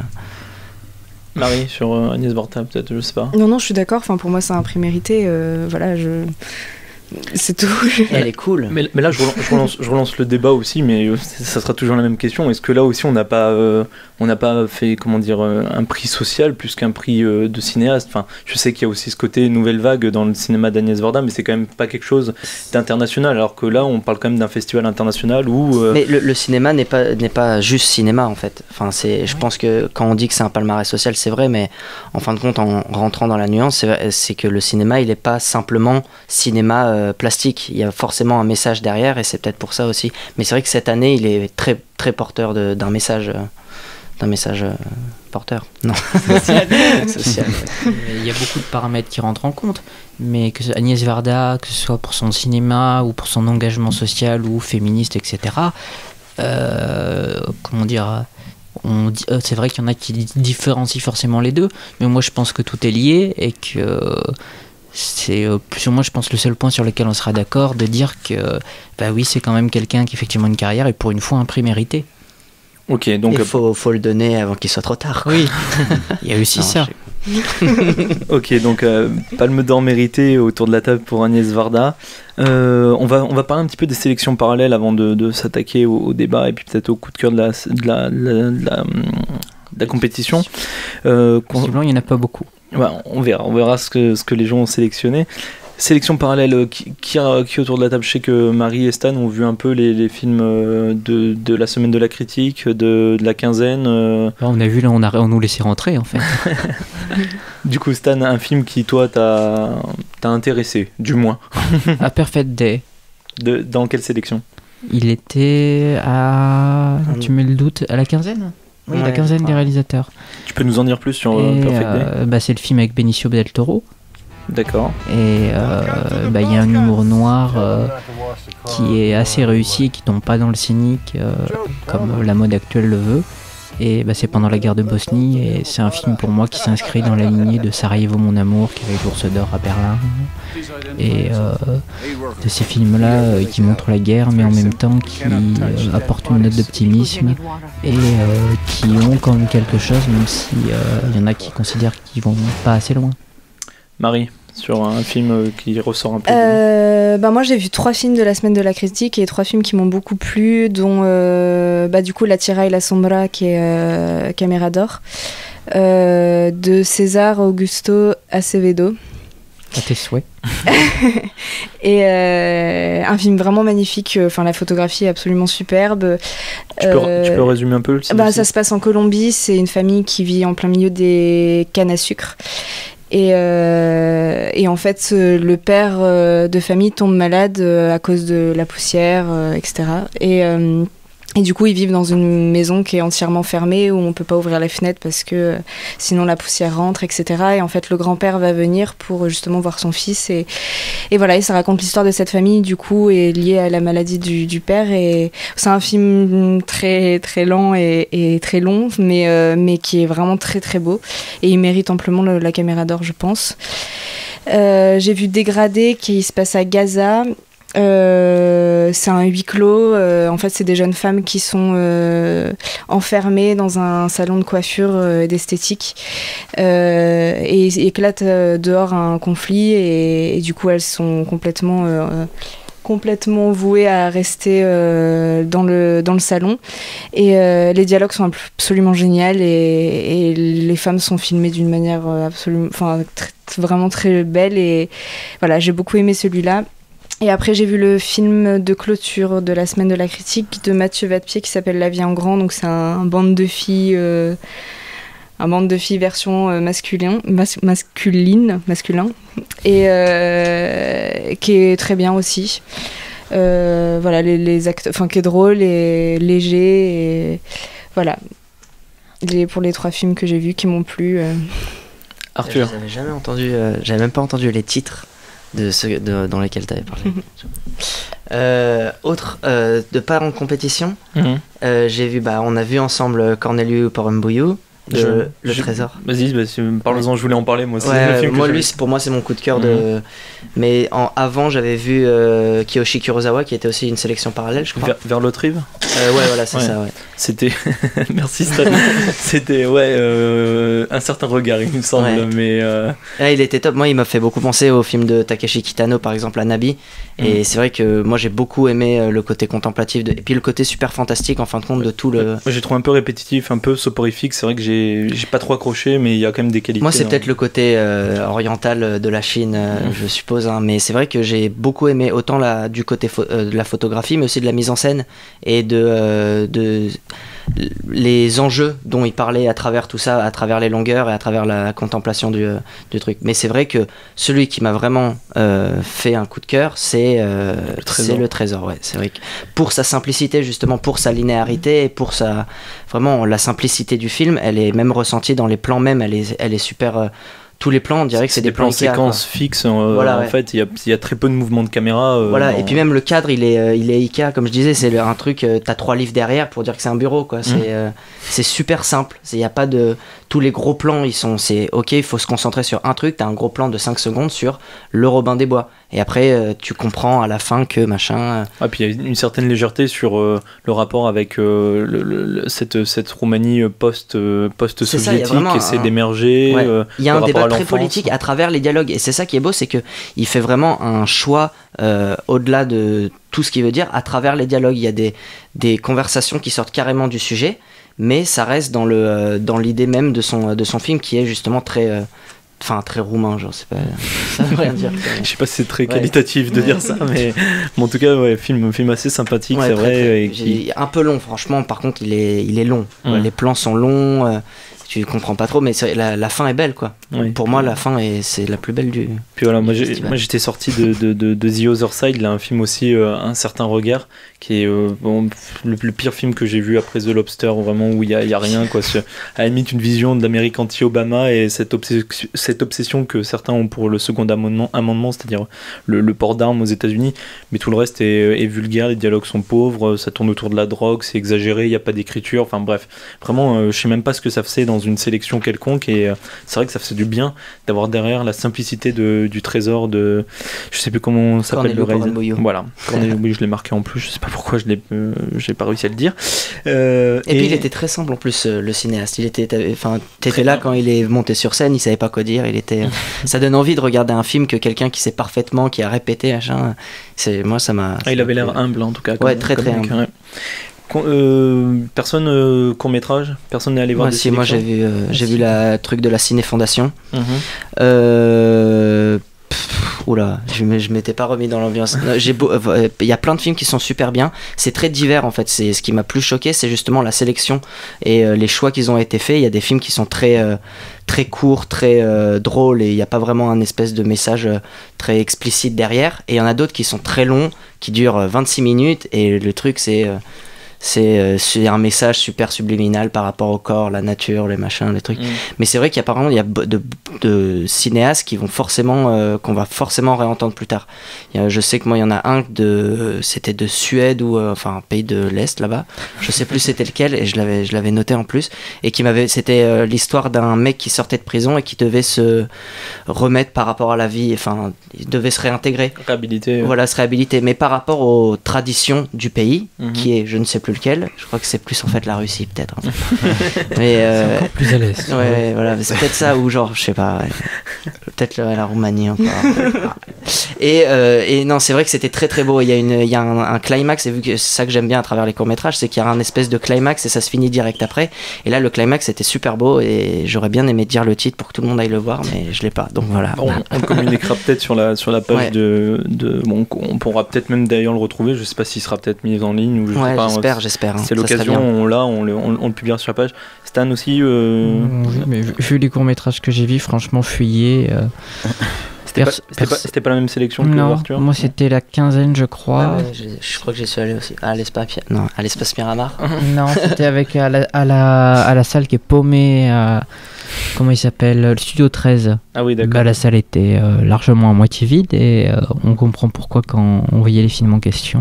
Marie, sur Agnès Varda, peut-être, je sais pas. Non, je suis d'accord. Enfin, pour moi, c'est un prix mérité. Voilà, c'est tout. Elle est cool. Mais là, je relance le débat aussi, mais ça sera toujours la même question. Est-ce que là aussi, on n'a pas fait, comment dire, un prix social plus qu'un prix de cinéaste? Enfin, je sais qu'il y a aussi ce côté nouvelle vague dans le cinéma d'Agnès Varda, mais c'est quand même pas quelque chose d'international. Alors que là, on parle quand même d'un festival international où. Mais le cinéma n'est pas juste cinéma en fait. Enfin, je pense que quand on dit que c'est un palmarès social, c'est vrai, mais en fin de compte, en rentrant dans la nuance, c'est que le cinéma, il n'est pas simplement cinéma plastique. Il y a forcément un message derrière, et c'est peut-être pour ça aussi. Mais c'est vrai que cette année, il est très très porteur d'un message. Porteur. Non. Social. Il y a beaucoup de paramètres qui rentrent en compte, mais que Agnès Varda, que ce soit pour son cinéma ou pour son engagement social ou féministe, etc. Comment dire, c'est vrai qu'il y en a qui différencient forcément les deux, mais moi je pense que tout est lié et que c'est plus ou moins, je pense, le seul point sur lequel on sera d'accord de dire que bah oui, c'est quand même quelqu'un qui effectivement a une carrière et pour une fois un prix mérité. Ok, donc il faut le donner avant qu'il soit trop tard. Oui, il y a aussi ça. Ok, donc Palme d'Or méritée autour de la table pour Agnès Varda. On va parler un petit peu des sélections parallèles avant de s'attaquer au débat et puis peut-être au coup de cœur de la compétition. Possiblement, il n'y en a pas beaucoup. Bah, on verra ce que les gens ont sélectionné. Sélection parallèle, qui autour de la table? Je sais que Marie et Stan ont vu un peu les films de la semaine de la critique, de la quinzaine. On a vu, là, on nous laissait rentrer en fait. Du coup, Stan, un film qui toi t'as intéressé, du moins. A Perfect Day. Dans quelle sélection? Il était à... Tu mets le doute, à la quinzaine? Oui, la quinzaine des réalisateurs. Tu peux nous en dire plus sur Perfect Day? C'est le film avec Benicio del Toro. D'accord. Et il y a un humour noir qui est assez réussi et qui tombe pas dans le cynique comme la mode actuelle le veut. Et c'est pendant la guerre de Bosnie et c'est un film pour moi qui s'inscrit dans la lignée de Sarajevo mon amour qui avait l'Ours d'Or à Berlin et de ces films-là qui montrent la guerre mais en même temps qui apportent une note d'optimisme et qui ont quand même quelque chose même si y en a qui considèrent qu'ils vont pas assez loin. Marie, sur un film qui ressort un peu moi j'ai vu 3 films de la semaine de la critique et 3 films qui m'ont beaucoup plu, dont du coup La Tierra y la Sombra qui est Caméra d'Or, de César Augusto Acevedo. À tes souhaits. Et un film vraiment magnifique, la photographie est absolument superbe. Tu peux résumer un peu le film? Ça se passe en Colombie, c'est une famille qui vit en plein milieu des cannes à sucre. Et en fait, le père de famille tombe malade à cause de la poussière, etc. Et du coup, ils vivent dans une maison qui est entièrement fermée, où on ne peut pas ouvrir les fenêtres parce que sinon la poussière rentre, etc. Et en fait, le grand-père va venir pour justement voir son fils. Et voilà, et ça raconte l'histoire de cette famille, du coup, et liée à la maladie du père. Et c'est un film très, très lent et très long, mais qui est vraiment très, très beau. Et il mérite amplement la Caméra d'Or, je pense. J'ai vu Dégradé, qui se passe à Gaza. C'est un huis clos. En fait, c'est des jeunes femmes qui sont enfermées dans un salon de coiffure et d'esthétique. Et éclate dehors un conflit. Et du coup, elles sont complètement vouées à rester dans le salon. Et les dialogues sont absolument géniaux. Et les femmes sont filmées d'une manière vraiment très belle. Et voilà, j'ai beaucoup aimé celui-là. Et après, j'ai vu le film de clôture de la semaine de la critique de Mathieu Vadepied qui s'appelle La vie en grand. Donc, c'est un bande de filles version masculin. Et qui est très bien aussi. Voilà, les acteurs, enfin, qui est drôle et léger. Et voilà. Pour les 3 films que j'ai vus qui m'ont plu. Arthur. J'avais même pas entendu les titres de ceux dans lesquels tu avais parlé. De part en compétition, j'ai vu, on a vu ensemble Corneliu Porumboiu, le trésor. Vas-y, parle-en, je voulais en parler moi. Pour moi c'est mon coup de cœur mais avant j'avais vu Kiyoshi Kurosawa qui était aussi une sélection parallèle, je crois. Vers l'autre rive. Ouais, voilà, c'est ça. Ouais. C'était merci Stan. C'était un certain regard, il me semble, mais il était top. Moi, il m'a fait beaucoup penser au film de Takeshi Kitano, par exemple, Anabi. Et c'est vrai que moi, j'ai beaucoup aimé le côté contemplatif et puis le côté super fantastique en fin de compte de tout le. Moi, j'ai trouvé un peu répétitif, un peu soporifique. C'est vrai que j'ai pas trop accroché, mais il y a quand même des qualités. Moi, c'est peut-être le côté oriental de la Chine, je suppose. Mais c'est vrai que j'ai beaucoup aimé autant du côté de la photographie, mais aussi de la mise en scène et de les enjeux dont il parlait à travers tout ça, à travers les longueurs et à travers la contemplation du truc. Mais c'est vrai que celui qui m'a vraiment fait un coup de cœur, c'est le trésor. Ouais. C'est vrai que pour sa simplicité, justement, pour sa linéarité et pour vraiment la simplicité du film, elle est même ressentie dans les plans même, elle est super... tous les plans, on dirait que c'est des plans séquences fixes. En fait, il y a très peu de mouvements de caméra. Et puis même le cadre, il est Ikea, comme je disais, c'est un truc. T'as 3 livres derrière pour dire que c'est un bureau, quoi. C'est super simple. Il y a pas de tous les gros plans. C'est ok, il faut se concentrer sur un truc. T'as un gros plan de 5 secondes sur le Robin des Bois. Et après, tu comprends à la fin que machin. Puis il y a une certaine légèreté sur le rapport avec cette Roumanie post-soviétique qui essaie d'émerger. Il y a un débat très politique à travers les dialogues, et c'est ça qui est beau, c'est que il fait vraiment un choix au-delà de tout ce qu'il veut dire à travers les dialogues. Il y a des conversations qui sortent carrément du sujet, mais ça reste dans l'idée même de son film qui est justement très roumain, genre, c'est pas, ça veut rien dire. Je sais pas si c'est très qualitatif de dire ça, mais en tout cas, film assez sympathique, c'est vrai. Et un peu long, franchement, par contre, il est long. Les plans sont longs, tu comprends pas trop, mais la fin est belle, quoi. Pour moi, la fin c'est la plus belle du. Puis voilà, moi j'étais sorti de The Other Side, là, un film aussi, Un certain regard, qui est le pire film que j'ai vu après The Lobster, vraiment, où il y a rien, quoi. À la limite, une vision de l'Amérique anti-Obama et cette obsession que certains ont pour le second amendement, c'est-à-dire le port d'armes aux États-Unis, mais tout le reste est vulgaire, les dialogues sont pauvres, ça tourne autour de la drogue, c'est exagéré, il n'y a pas d'écriture, enfin bref, vraiment, je sais même pas ce que ça faisait dans une sélection quelconque, et c'est vrai que ça faisait du bien d'avoir derrière la simplicité du trésor de, je sais plus comment ça s'appelle, le réalisateur. Voilà, Corneliu, je l'ai marqué en plus, je sais pas pourquoi j'ai pas réussi à le dire. Et puis il était très simple en plus, le cinéaste. T'étais là quand il est monté sur scène, il savait pas quoi dire. Ça donne envie de regarder un film que quelqu'un qui sait parfaitement, qui a répété, machin. Moi, ça m'a. Il avait l'air humble en tout cas. Très humble. Personne court-métrage, personne n'est allé voir des sélections. Moi j'ai vu la truc de la Ciné Fondation. Oula, je m'étais pas remis dans l'ambiance. Il y a plein de films qui sont super bien. C'est très divers en fait. C'est ce qui m'a plus choqué, c'est justement la sélection et les choix qui ont été faits. Il y a des films qui sont très courts, très drôles, et il n'y a pas vraiment un espèce de message très explicite derrière. Et il y en a d'autres qui sont très longs, qui durent 26 minutes, et le truc c'est un message super subliminal par rapport au corps, la nature, les machins, les trucs. Mais c'est vrai qu'apparemment il y a de cinéastes qui vont forcément qu'on va forcément réentendre plus tard. Je sais que moi il y en a un c'était de Suède ou enfin un pays de l'Est là-bas. Je sais plus c'était lequel et je l'avais noté en plus et c'était l'histoire d'un mec qui sortait de prison et qui devait se remettre par rapport à la vie, enfin il devait se réintégrer. Réhabilité. Voilà, se réhabiliter, mais par rapport aux traditions du pays, qui est je ne sais plus lequel. Je crois que c'est plus en fait la Russie peut-être. En fait. Mais c'est encore plus à l'est. Ouais, voilà, c'est peut-être ça ou genre je sais pas. Peut-être la Roumanie encore. Et non, c'est vrai que c'était très très beau. Il y a un climax, et vu que c'est ça que j'aime bien à travers les courts-métrages, c'est qu'il y a un espèce de climax et ça se finit direct après. Et là, le climax c'était super beau et j'aurais bien aimé dire le titre pour que tout le monde aille le voir, mais je l'ai pas. Donc voilà. On le communiquera peut-être sur la page bon, on pourra peut-être même d'ailleurs le retrouver. Je sais pas s'il sera peut-être mis en ligne ou je sais pas. J'espère. C'est l'occasion, on le publiera sur la page. Stan aussi. Oui, mais vu les courts-métrages que j'ai vus, franchement, fuyez. C'était pas la même sélection que non, Arthur? Moi c'était la quinzaine je crois. Je crois que j'y suis allé aussi. À l'espace Miramar. Non, c'était avec à la salle qui est paumée. Comment il s'appelle? Le Studio 13. Ah oui, d'accord. La salle était largement à moitié vide et on comprend pourquoi quand on voyait les films en question.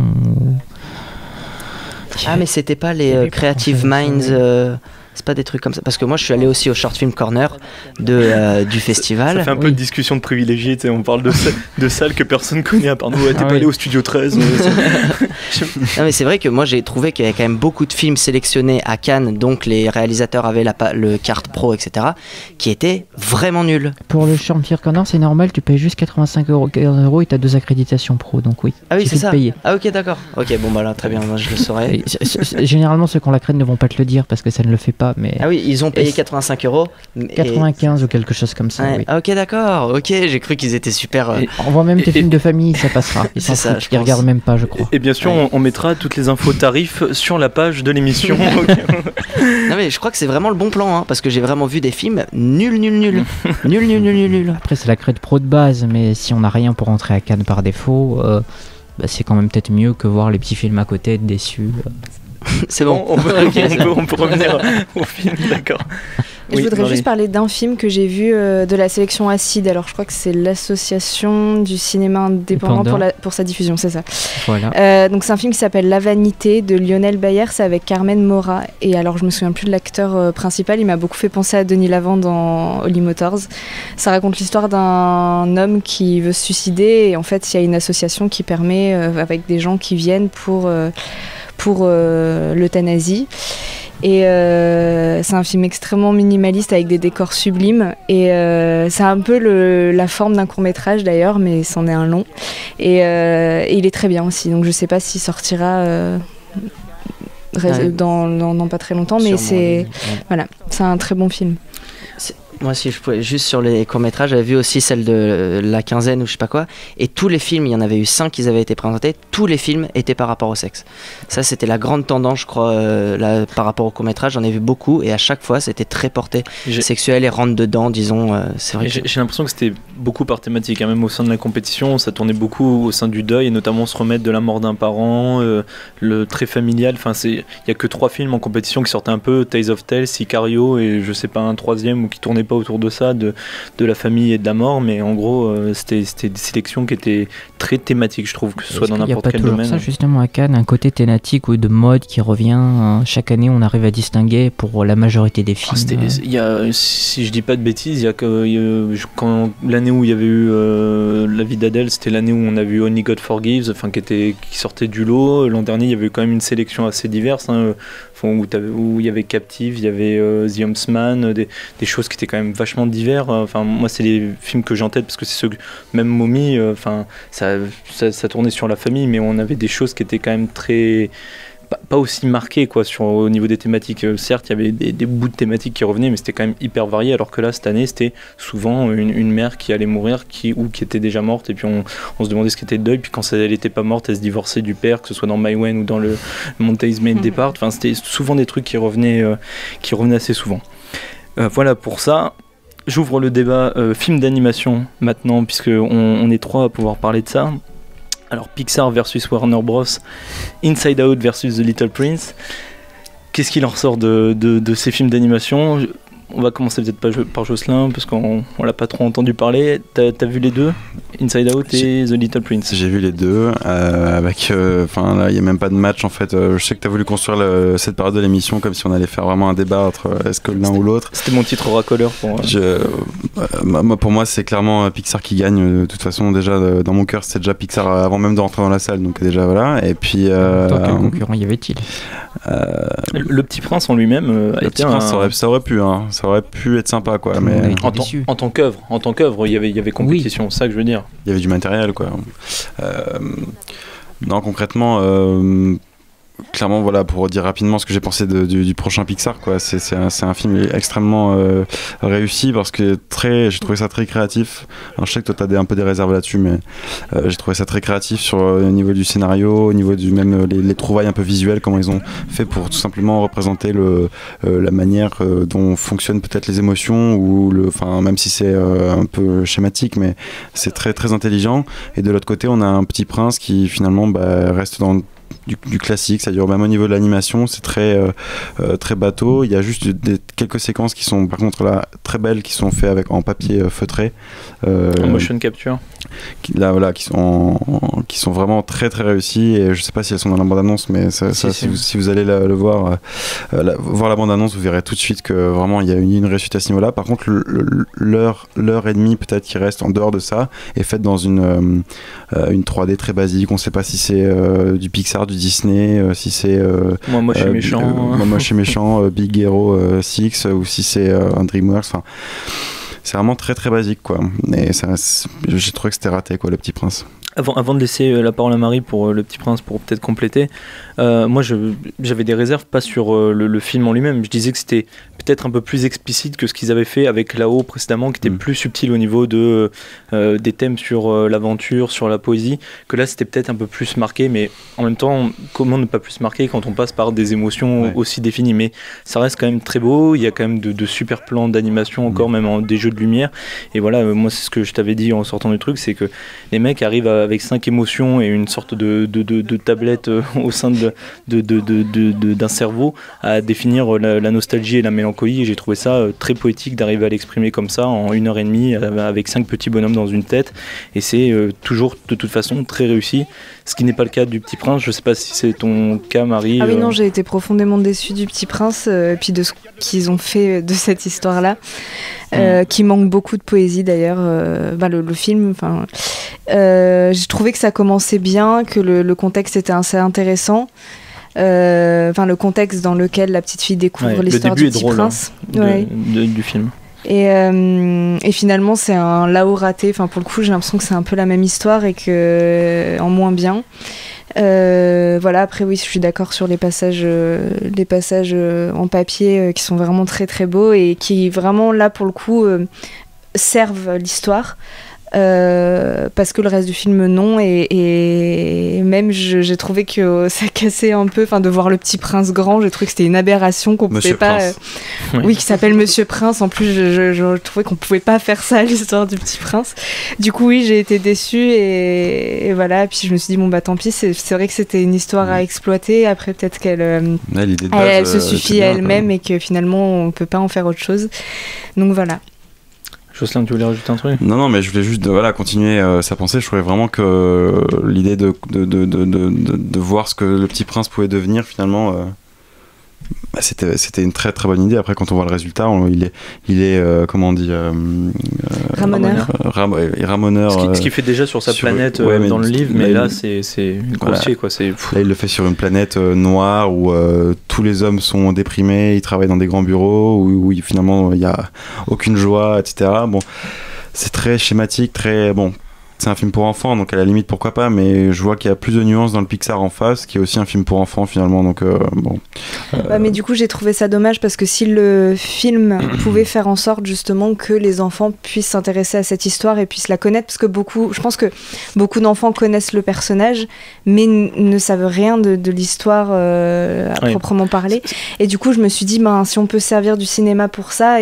Ah mais c'était pas les Creative Minds. C'est pas des trucs comme ça, parce que moi je suis allé aussi au Short Film Corner du festival. Ça fait un peu de discussion de privilégiés, on parle de salles que personne connaît à part nous. T'es pas allé au Studio 13. Non mais c'est vrai que moi j'ai trouvé qu'il y avait quand même beaucoup de films sélectionnés à Cannes, donc les réalisateurs avaient le carte pro, etc., qui étaient vraiment nuls. Pour le Short Film Corner c'est normal, tu payes juste 85 € et t'as 2 accréditations pro, donc oui. Ah oui, c'est ça. Payer. Ah ok, d'accord. Ok, bon bah là très bien, moi je le saurais. Généralement ceux qui ont la crête ne vont pas te le dire parce que ça ne le fait pas. Mais ah oui, ils ont payé 85 €. 95 ou quelque chose comme ça. Ouais. Oui. Ah ok, d'accord. Ok, j'ai cru qu'ils étaient super. On voit même tes films de famille, ça passera. Ils regardent même pas, je crois. Et bien sûr, on mettra toutes les infos tarifs sur la page de l'émission. Non mais je crois que c'est vraiment le bon plan, parce que j'ai vraiment vu des films nuls. Nul. Après c'est la crête pro de base, mais si on n'a rien pour rentrer à Cannes par défaut, c'est quand même peut-être mieux que voir les petits films à côté, être déçu. C'est bon, on peut revenir au film, d'accord. Je voudrais juste parler d'un film que j'ai vu de la sélection Acide. Alors je crois que c'est l'association du cinéma indépendant pour sa diffusion, c'est ça. Voilà. Donc c'est un film qui s'appelle La Vanité de Lionel Bayer, c'est avec Carmen Maura. Et alors je me souviens plus de l'acteur principal, il m'a beaucoup fait penser à Denis Lavant dans Holly Motors. Ça raconte l'histoire d'un homme qui veut se suicider et en fait il y a une association qui permet avec des gens qui viennent pour l'euthanasie. Et c'est un film extrêmement minimaliste avec des décors sublimes et c'est un peu la forme d'un court-métrage d'ailleurs, mais c'en est un long et il est très bien aussi, donc je sais pas s'il sortira dans pas très longtemps, mais c'est un très bon film. Moi, si je pouvais, juste sur les courts-métrages, j'avais vu aussi celle de la quinzaine ou je sais pas quoi, et tous les films, il y en avait eu 5 qui avaient été présentés, tous les films étaient par rapport au sexe. Ça, c'était la grande tendance, je crois, là, par rapport aux courts-métrages, j'en ai vu beaucoup, et à chaque fois, c'était très porté sexuel et rentre dedans, disons, c'est vrai. J'ai l'impression que c'était beaucoup par thématique, même au sein de la compétition, ça tournait beaucoup au sein du deuil, et notamment se remettre de la mort d'un parent, le très familial, enfin, il y a que 3 films en compétition qui sortaient un peu, Tales of Tales, Sicario, et je sais pas, un 3e, ou qui tournait pas autour de ça, de la famille et de la mort, mais en gros c'était des sélections qui étaient très thématiques, je trouve, que ce soit dans n'importe quel domaine. Ça justement à Cannes, un côté thématique ou de mode qui revient, chaque année on arrive à distinguer pour la majorité des films. Si je dis pas de bêtises, il y a l'année où il y avait eu La vie d'Adèle, c'était l'année où on a vu Only God Forgives, enfin qui sortait du lot. L'an dernier il y avait eu quand même une sélection assez diverse, où il y avait Captive, il y avait The Homesman, des choses qui étaient quand même vachement divers. Enfin, moi c'est les films que j'ai en tête parce que c'est ceux que, même Mommy, ça tournait sur la famille, mais on avait des choses qui étaient quand même très pas aussi marquées quoi, au niveau des thématiques. Certes il y avait des bouts de thématiques qui revenaient, mais c'était quand même hyper varié, alors que là cette année c'était souvent une mère qui allait mourir ou qui était déjà morte, et puis on se demandait ce qu'était le deuil, puis quand elle était pas morte elle se divorçait du père, que ce soit dans My Wen ou dans le Montai's Main Depart. Enfin, c'était souvent des trucs qui revenaient assez souvent. Voilà pour ça. J'ouvre le débat film d'animation maintenant, puisqu'on est 3 à pouvoir parler de ça. Alors Pixar versus Warner Bros, Inside Out versus The Little Prince. Qu'est-ce qu'il en ressort de ces films d'animation ? on va commencer peut-être par Jocelyn, parce qu'on l'a pas trop entendu parler. T'as vu les deux, Inside Out et The Little Prince? J'ai vu les deux, avec, là, il n'y a même pas de match en fait. Je sais que t'as voulu construire cette période de l'émission comme si on allait faire vraiment un débat entre est-ce que l'un ou l'autre. C'était mon titre racoleur pour moi, c'est clairement Pixar qui gagne. De toute façon, déjà, dans mon cœur, c'était déjà Pixar avant même de rentrer dans la salle, donc déjà voilà. Et puis. Quel concurrent y avait-il? Le Petit Prince en lui-même Le Petit Prince, ça aurait pu être sympa, quoi. Mais en tant qu'œuvre, il y avait compétition, c'est ça que je veux dire. Il y avait du matériel, quoi. Non, concrètement, clairement, voilà, pour dire rapidement ce que j'ai pensé du prochain Pixar, quoi. C'est un film extrêmement réussi parce que j'ai trouvé ça très créatif. Alors, je sais que toi t'as un peu des réserves là-dessus, mais j'ai trouvé ça très créatif au niveau du scénario, au niveau même les trouvailles un peu visuelles, comment ils ont fait pour tout simplement représenter la manière dont fonctionnent peut-être les émotions ou même si c'est un peu schématique, mais c'est très très intelligent. Et de l'autre côté, on a un Petit Prince qui finalement reste dans du classique, c'est-à-dire même au niveau de l'animation, c'est très bateau. Il y a juste quelques séquences qui sont par contre là très belles, qui sont faites en papier feutré. En motion capture. Qui sont vraiment très très réussies, et je sais pas si elles sont dans la bande-annonce, mais si vous allez le voir, voir la bande-annonce, vous verrez tout de suite que vraiment il y a une réussite à ce niveau-là. Par contre, l'heure et demie peut-être qui reste en dehors de ça est faite dans une 3D très basique. On sait pas si c'est du Pixar, du Disney, si c'est moi je suis méchant, moi je suis méchant, Big Hero 6, ou si c'est un DreamWorks. C'est vraiment très très basique, quoi. Et j'ai trouvé que c'était raté, quoi, Le Petit Prince. Avant de laisser la parole à Marie pour Le Petit Prince, pour peut-être compléter, moi j'avais des réserves, pas sur le film en lui-même. Je disais que c'était peut-être un peu plus explicite que ce qu'ils avaient fait avec Là-haut précédemment, qui était plus subtil au niveau des thèmes sur l'aventure, sur la poésie, que là c'était peut-être un peu plus marqué, mais en même temps, comment ne pas plus marquer quand on passe par des émotions aussi définies? Mais ça reste quand même très beau, il y a quand même de super plans d'animation encore, même des jeux de lumière, et voilà, moi c'est ce que je t'avais dit en sortant du truc, c'est que les mecs arrivent avec 5 émotions et une sorte de tablette au sein d'un cerveau à définir la nostalgie et la mélancolie, et j'ai trouvé ça très poétique d'arriver à l'exprimer comme ça en 1h30 avec 5 petits bonhommes dans une tête, et c'est toujours de toute façon très réussi, ce qui n'est pas le cas du Petit Prince. Je sais pas si c'est ton cas, Marie. Ah oui, non, j'ai été profondément déçue du Petit Prince, puis de ce qu'ils ont fait de cette histoire-là, qui manque beaucoup de poésie d'ailleurs. Le film, j'ai trouvé que ça commençait bien, que le contexte était assez intéressant. Le contexte dans lequel la petite fille découvre l'histoire du Petit Prince. Du film. Et finalement, c'est un Là-haut raté. Pour le coup, j'ai l'impression que c'est un peu la même histoire et que en moins bien. Après, oui, je suis d'accord sur les passages en papier qui sont vraiment très très beaux et qui vraiment là pour le coup servent l'histoire. Parce que le reste du film non, et même j'ai trouvé que ça cassait un peu, de voir le Petit Prince grand, j'ai trouvé que c'était une aberration, qu'on pouvait pas qui s'appelle Monsieur Prince, en plus je trouvais qu'on pouvait pas faire ça à l'histoire du Petit Prince. Du coup oui, j'ai été déçue, et voilà, puis je me suis dit tant pis, c'est vrai que c'était une histoire à exploiter, après peut-être qu'elle elle se suffit à elle-même, et que finalement on peut pas en faire autre chose, donc voilà. Jocelyn, tu voulais rajouter un truc? Non, mais je voulais juste continuer sa pensée. Je trouvais vraiment que l'idée de voir ce que le Petit Prince pouvait devenir finalement, c'était une très très bonne idée. Après, quand on voit le résultat, il est comment on dit, ramoneur. Ce qu'il fait déjà sur sa planète dans le livre, mais là c'est grossier, quoi. Là, il le fait sur une planète noire où tous les hommes sont déprimés, ils travaillent dans des grands bureaux où finalement il y a aucune joie, etc. Bon, c'est très schématique, très bon. C'est un film pour enfants, donc à la limite pourquoi pas, mais je vois qu'il y a plus de nuances dans le Pixar en face, qui est aussi un film pour enfants finalement, donc bon. Mais du coup j'ai trouvé ça dommage, parce que si le film pouvait faire en sorte justement que les enfants puissent s'intéresser à cette histoire et puissent la connaître, parce que je pense que beaucoup d'enfants connaissent le personnage, mais ne savent rien de l'histoire à proprement parler, et du coup je me suis dit si on peut servir du cinéma pour ça,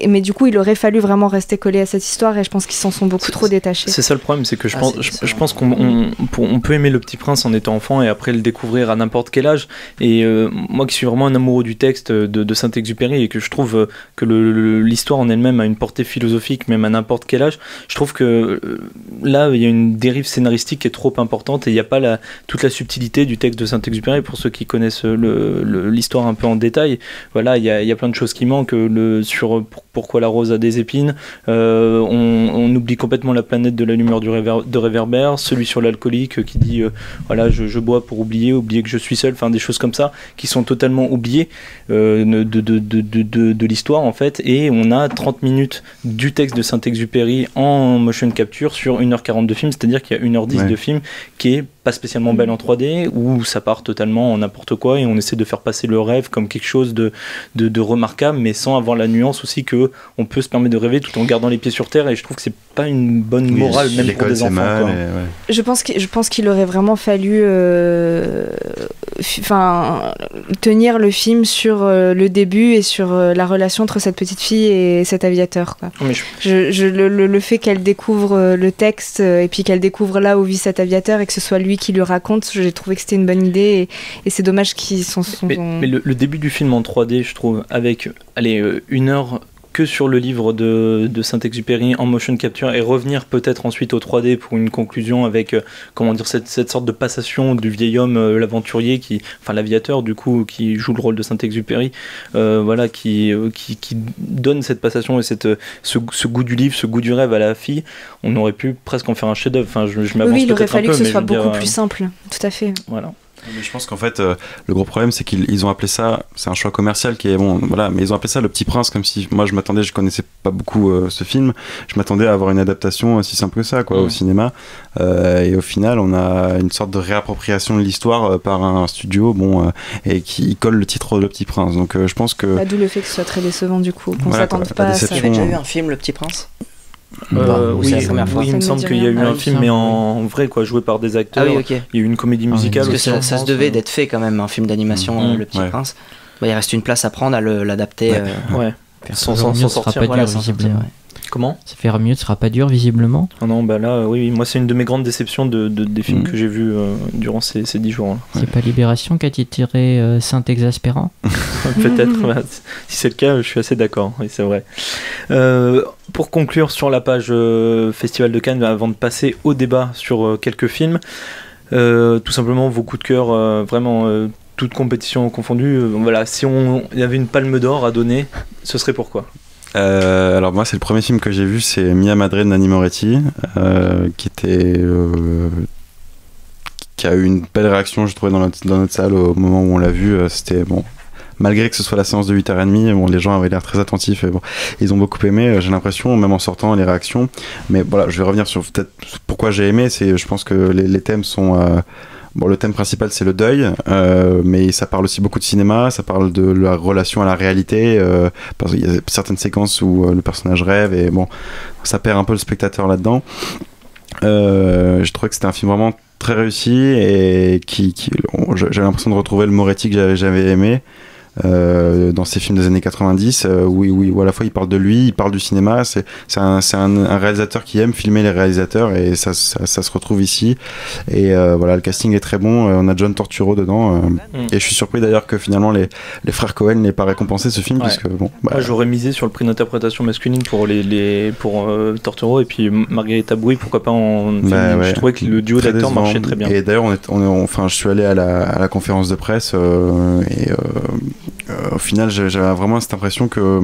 mais du coup il aurait fallu vraiment rester collé à cette histoire, et je pense qu'ils s'en sont beaucoup trop détachés. C'est ça le problème, problème, c'est que je pense qu'on peut aimer Le Petit Prince en étant enfant et après le découvrir à n'importe quel âge. Et moi qui suis vraiment un amoureux du texte de Saint-Exupéry et que je trouve que l'histoire en elle-même a une portée philosophique, même à n'importe quel âge, je trouve que là, il y a une dérive scénaristique qui est trop importante et il n'y a pas toute la subtilité du texte de Saint-Exupéry. Pour ceux qui connaissent l'histoire un peu en détail, voilà, il y a plein de choses qui manquent. Sur pourquoi la rose a des épines, on oublie complètement la planète de la lumière de réverbère, celui sur l'alcoolique qui dit voilà, je bois pour oublier que je suis seul, enfin des choses comme ça qui sont totalement oubliées de l'histoire en fait. Et on a 30 minutes du texte de Saint-Exupéry en motion capture sur 1h40 de film, c'est-à-dire qu'il y a 1h10 de film qui est pas spécialement belle en 3D, où ça part totalement en n'importe quoi et on essaie de faire passer le rêve comme quelque chose de remarquable, mais sans avoir la nuance aussi que on peut se permettre de rêver tout en gardant les pieds sur terre. Et je trouve que c'est pas une bonne morale même pour des enfants, quoi. Je pense qu'il aurait vraiment fallu tenir le film sur le début et sur la relation entre cette petite fille et cet aviateur, quoi. Mais le fait qu'elle découvre le texte et puis qu'elle découvre là où vit cet aviateur et que ce soit lui qui lui raconte, j'ai trouvé que c'était une bonne idée et c'est dommage qu'ils sont... Mais le début du film en 3D, je trouve, avec 1 heure que sur le livre de Saint-Exupéry en motion capture et revenir peut-être ensuite au 3D pour une conclusion avec cette sorte de passation du vieil homme, l'aventurier, l'aviateur du coup, qui joue le rôle de Saint-Exupéry, qui donne cette passation et ce goût du livre, ce goût du rêve à la fille. On aurait pu presque en faire un chef-d'œuvre. Enfin, je m'avance il aurait peut-être fallu un peu, que ce soit beaucoup plus simple, tout à fait. Voilà. Mais je pense qu'en fait, le gros problème, c'est qu'ils ont appelé ça, c'est un choix commercial qui est bon, voilà, mais ils ont appelé ça Le Petit Prince, comme si, moi je connaissais pas beaucoup ce film, je m'attendais à avoir une adaptation aussi simple que ça, quoi, au cinéma, et au final, on a une sorte de réappropriation de l'histoire par un studio, et qui colle le titre Le Petit Prince, donc je pense que... D'où le fait que ce soit très décevant, du coup, qu'on s'attende pas à ça. Il y avait déjà eu un film, Le Petit Prince ? Oui, c'est la première fois. il me semble qu'il y a eu un film, mais en vrai, quoi, joué par des acteurs. Ah oui, ok. Il y a eu une comédie musicale. Parce que ça se devait d'être fait quand même, un film d'animation, Le Petit Prince. Il reste une place à prendre à l'adapter. Sans sortir. Comment ? Ça fera mieux, ce sera pas dur visiblement. Ah non, bah là, oui, moi c'est une de mes grandes déceptions des films que j'ai vus durant ces 10 jours. Là. C'est pas Libération qui a titré Saint-Exaspérant ? Peut-être, si c'est le cas, je suis assez d'accord, oui, c'est vrai. Pour conclure sur la page Festival de Cannes, avant de passer au débat sur quelques films, tout simplement vos coups de cœur, vraiment toute compétition confondue, voilà, si il y avait une palme d'or à donner, ce serait pourquoi ? Alors moi c'est le premier film que j'ai vu, c'est Mia Madre de Nanni Moretti, qui a eu une belle réaction, je trouvais, dans notre salle au moment où on l'a vu. C'était bon, malgré que ce soit la séance de 8h30, les gens avaient l'air très attentifs et ils ont beaucoup aimé, j'ai l'impression, même en sortant, les réactions. Mais voilà, je vais revenir sur peut-être pourquoi j'ai aimé. Je pense que les thèmes sont... le thème principal c'est le deuil, mais ça parle aussi beaucoup de cinéma, ça parle de la relation à la réalité, parce qu'il y a certaines séquences où le personnage rêve et ça perd un peu le spectateur là-dedans. Je trouvais que c'était un film vraiment très réussi et j'avais l'impression de retrouver le Moretti que j'avais aimé. Dans ces films des années 90 où à la fois il parle de lui, il parle du cinéma, c'est un réalisateur qui aime filmer les réalisateurs et ça se retrouve ici et le casting est très bon, on a John Turturro dedans et je suis surpris d'ailleurs que finalement les frères Cohen n'aient pas récompensé ce film puisque moi j'aurais misé sur le prix d'interprétation masculine pour Turturro et puis Margarita Bouy, pourquoi pas je trouvais que le duo d'acteurs marchait très bien. Et d'ailleurs je suis allé à la conférence de presse au final j'avais vraiment cette impression que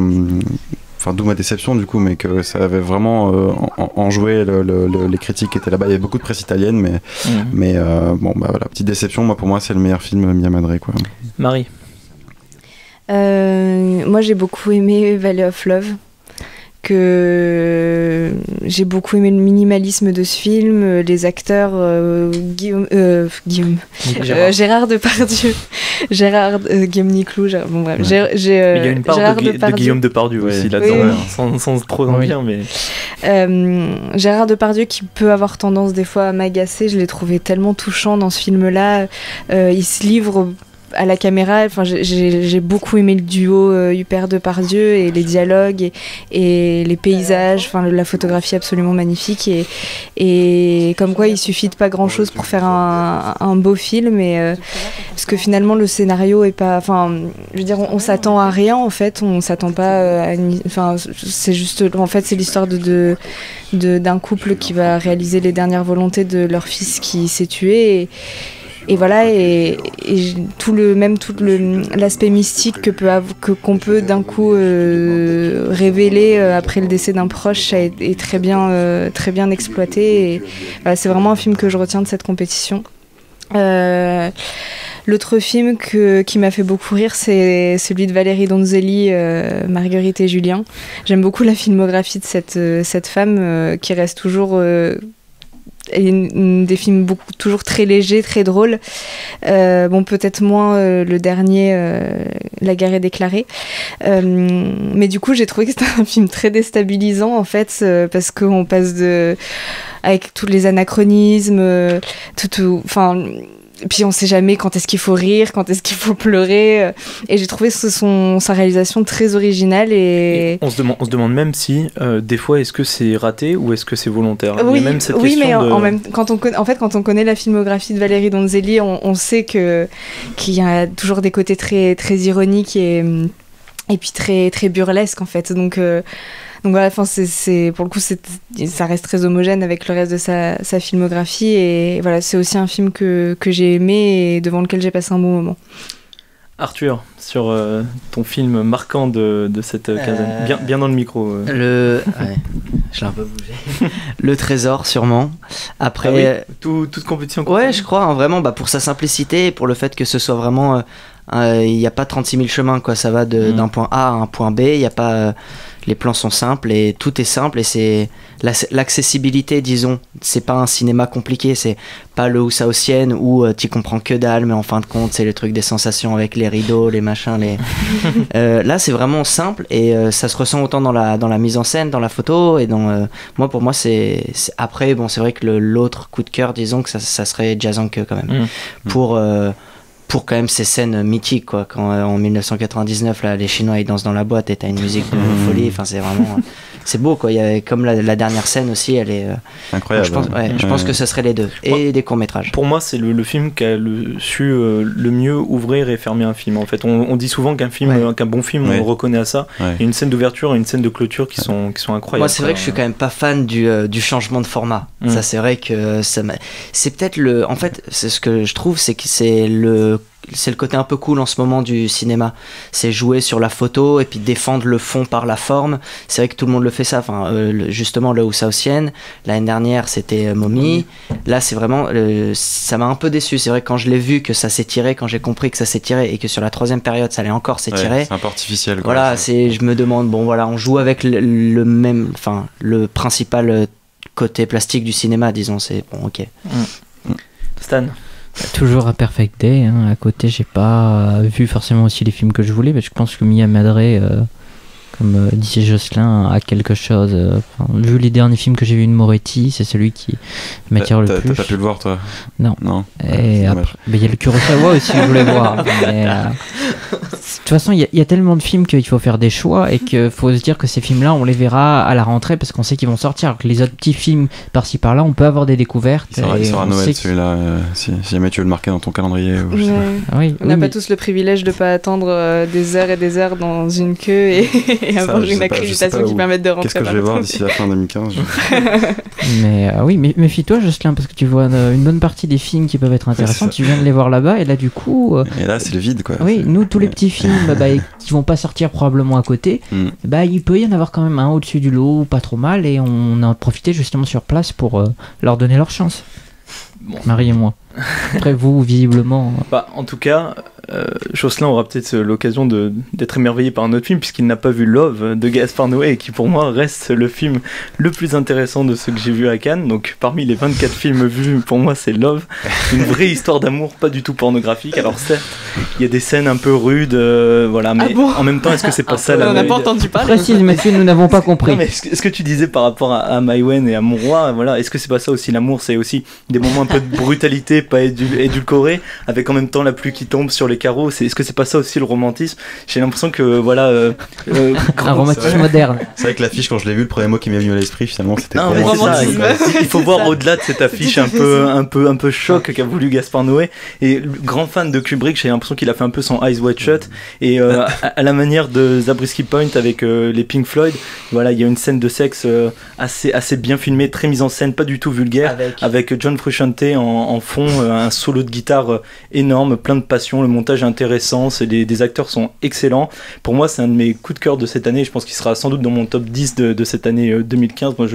d'où ma déception du coup, mais que ça avait vraiment enjoué les critiques qui étaient là-bas. Il y avait beaucoup de presse italienne, mais petite déception. Pour moi c'est le meilleur film Mia Madre, quoi. Marie. Moi j'ai beaucoup aimé Valley of Love, que j'ai beaucoup aimé le minimalisme de ce film, les acteurs, Gérard Depardieu, Guillaume Niclou, il y a une part de Guillaume Depardieu aussi là-dedans, sans trop en dire, mais Gérard Depardieu qui peut avoir tendance des fois à m'agacer, je l'ai trouvé tellement touchant dans ce film-là, il se livre à la caméra, enfin, j'ai beaucoup aimé le duo Huppert-Depardieu et les dialogues et les paysages, enfin, la photographie absolument magnifique et comme quoi il suffit de pas grand chose pour faire un beau film parce que finalement le scénario est pas, enfin, je veux dire, on s'attend à rien en fait, on s'attend pas enfin, c'est juste, en fait, c'est l'histoire d'un couple qui va réaliser les dernières volontés de leur fils qui s'est tué et voilà, et tout l'aspect mystique qu'on peut d'un coup révéler après le décès d'un proche est très bien exploité et voilà, c'est vraiment un film que je retiens de cette compétition. L'autre film qui m'a fait beaucoup rire, c'est celui de Valérie Donzelli, Marguerite et Julien. J'aime beaucoup la filmographie de cette femme qui reste toujours des films toujours très légers, très drôles. Bon, peut-être moins le dernier, La guerre est déclarée. Mais du coup, j'ai trouvé que c'était un film très déstabilisant en fait, parce qu'on passe avec tous les anachronismes, enfin. Puis on sait jamais quand est-ce qu'il faut rire, quand est-ce qu'il faut pleurer. Et j'ai trouvé sa réalisation très originale. Et on se demande même si, des fois, est-ce que c'est raté ou est-ce que c'est volontaire. Oui, même cette oui, mais quand on connaît la filmographie de Valérie Donzelli, on sait qu'il y a toujours des côtés très, très ironiques et puis très, très burlesques en fait. Donc voilà, enfin, pour le coup, ça reste très homogène avec le reste de sa filmographie. Et voilà, c'est aussi un film que j'ai aimé et devant lequel j'ai passé un bon moment. Arthur, sur ton film marquant de cette quinzaine, bien dans le micro. Ouais, je l'ai un peu bougé. Le Trésor, sûrement. Après, toute compétition. Ouais, je crois, hein, vraiment, pour sa simplicité et pour le fait que ce soit vraiment... il n'y a pas 36 000 chemins, quoi. Ça va d'un point A à un point B. Il y a pas... les plans sont simples et tout est simple et c'est l'accessibilité, disons. C'est pas un cinéma compliqué, c'est pas le Haussausienne où t'y comprends que dalle, mais en fin de compte c'est le truc des sensations avec les rideaux, les machins, là c'est vraiment simple et ça se ressent autant dans la mise en scène, dans la photo et pour moi c'est après, bon, c'est vrai que l'autre coup de cœur, disons que ça serait Jazanke quand même. Pour quand même ces scènes mythiques, quoi, quand en 1999 là, les Chinois ils dansent dans la boîte et t'as une musique de folie, enfin c'est vraiment c'est beau, quoi. Il y a, comme la dernière scène aussi, elle est incroyable. Je pense que ce serait les deux et des courts-métrages. Pour moi, c'est le film qui a su le mieux ouvrir et fermer un film. En fait, on dit souvent qu'un bon film, on le reconnaît à ça. Il y a une scène d'ouverture et une scène de clôture qui sont incroyables. Moi, c'est vrai que je suis quand même pas fan du changement de format. Ça, c'est vrai que c'est peut-être en fait, c'est ce que je trouve, c'est que c'est le côté un peu cool en ce moment du cinéma, c'est jouer sur la photo et puis défendre le fond par la forme. C'est vrai que tout le monde le fait ça, enfin, justement le Haussausienne, l'année dernière c'était Mommy, là c'est vraiment ça m'a un peu déçu. C'est vrai que quand je l'ai vu que ça s'étirait, quand j'ai compris que ça s'étirait et que sur la troisième période ça allait encore s'étirer, c'est un peu artificiel, quoi. Voilà, je me demande, bon voilà, on joue avec le même, enfin le principal côté plastique du cinéma, disons, c'est bon, ok. Stan? Toujours à Perfect Day, hein. À côté, j'ai pas vu forcément aussi les films que je voulais, mais je pense que Mia Madre, comme disait Jocelyn, a quelque chose. Vu les derniers films que j'ai vus de Moretti, c'est celui qui m'attire le plus. T'as pas pu le voir, toi? Non. Et après, il y a le Kurosawa aussi que je voulais voir. Mais, de toute façon, il y a tellement de films qu'il faut faire des choix et qu'il faut se dire que ces films-là, on les verra à la rentrée parce qu'on sait qu'ils vont sortir. Alors que les autres petits films par-ci par-là, on peut avoir des découvertes. Il sera à Noël, celui-là, si jamais tu veux le marquer dans ton calendrier. On n'a pas tous le privilège de ne pas attendre des heures et des heures dans une queue et avoir une accréditation qui permette de rentrer. Qu'est-ce que je vais voir d'ici la fin 2015? Mais oui, mais méfie-toi, Jocelyn, parce que tu vois une bonne partie des films qui peuvent être intéressants. Tu viens de les voir là-bas et là, du coup. Et là, c'est le vide, quoi. Oui, nous, tous les petits films qui vont pas sortir probablement à côté, il peut y en avoir quand même un au-dessus du lot, pas trop mal, et on a profité justement sur place pour leur donner leur chance. Bon. Marie et moi. Après vous, visiblement... en tout cas, Jocelyn aura peut-être l'occasion d'être émerveillé par un autre film, puisqu'il n'a pas vu Love de Gaspard Noé, et qui pour moi reste le film le plus intéressant de ceux que j'ai vus à Cannes. Donc parmi les 24 films vus, pour moi c'est Love, une vraie histoire d'amour, pas du tout pornographique. Alors certes, il y a des scènes un peu rudes, voilà, mais en même temps, est-ce que c'est pas ça la... On n'a pas entendu parler. Précise, Mathieu, nous n'avons pas compris. Non, mais ce que tu disais par rapport à Maïwenn et à Mon Roi, voilà, est-ce que c'est pas ça aussi l'amour? C'est aussi des moments un peu de brutalité, pas édulcoré, avec en même temps la pluie qui tombe sur les Caro, est-ce que c'est pas ça aussi le romantisme? J'ai l'impression que voilà, un romantisme moderne. C'est vrai que l'affiche, quand je l'ai vue, le premier mot qui m'est venu à l'esprit, finalement, c'était non, mais c'est ça, il faut voir au-delà de cette affiche un peu choc qu'a voulu Gaspard Noé. Et grand fan de Kubrick, j'ai l'impression qu'il a fait un peu son Eyes Wide Shut, et à la manière de Zabriskie Point avec les Pink Floyd, voilà, il y a une scène de sexe assez bien filmée, très mise en scène, pas du tout vulgaire, avec John Frusciante en fond, un solo de guitare énorme, plein de passion, le montage est intéressant, des acteurs sont excellents. Pour moi, c'est un de mes coups de cœur de cette année, je pense qu'il sera sans doute dans mon top 10 de cette année 2015. Moi,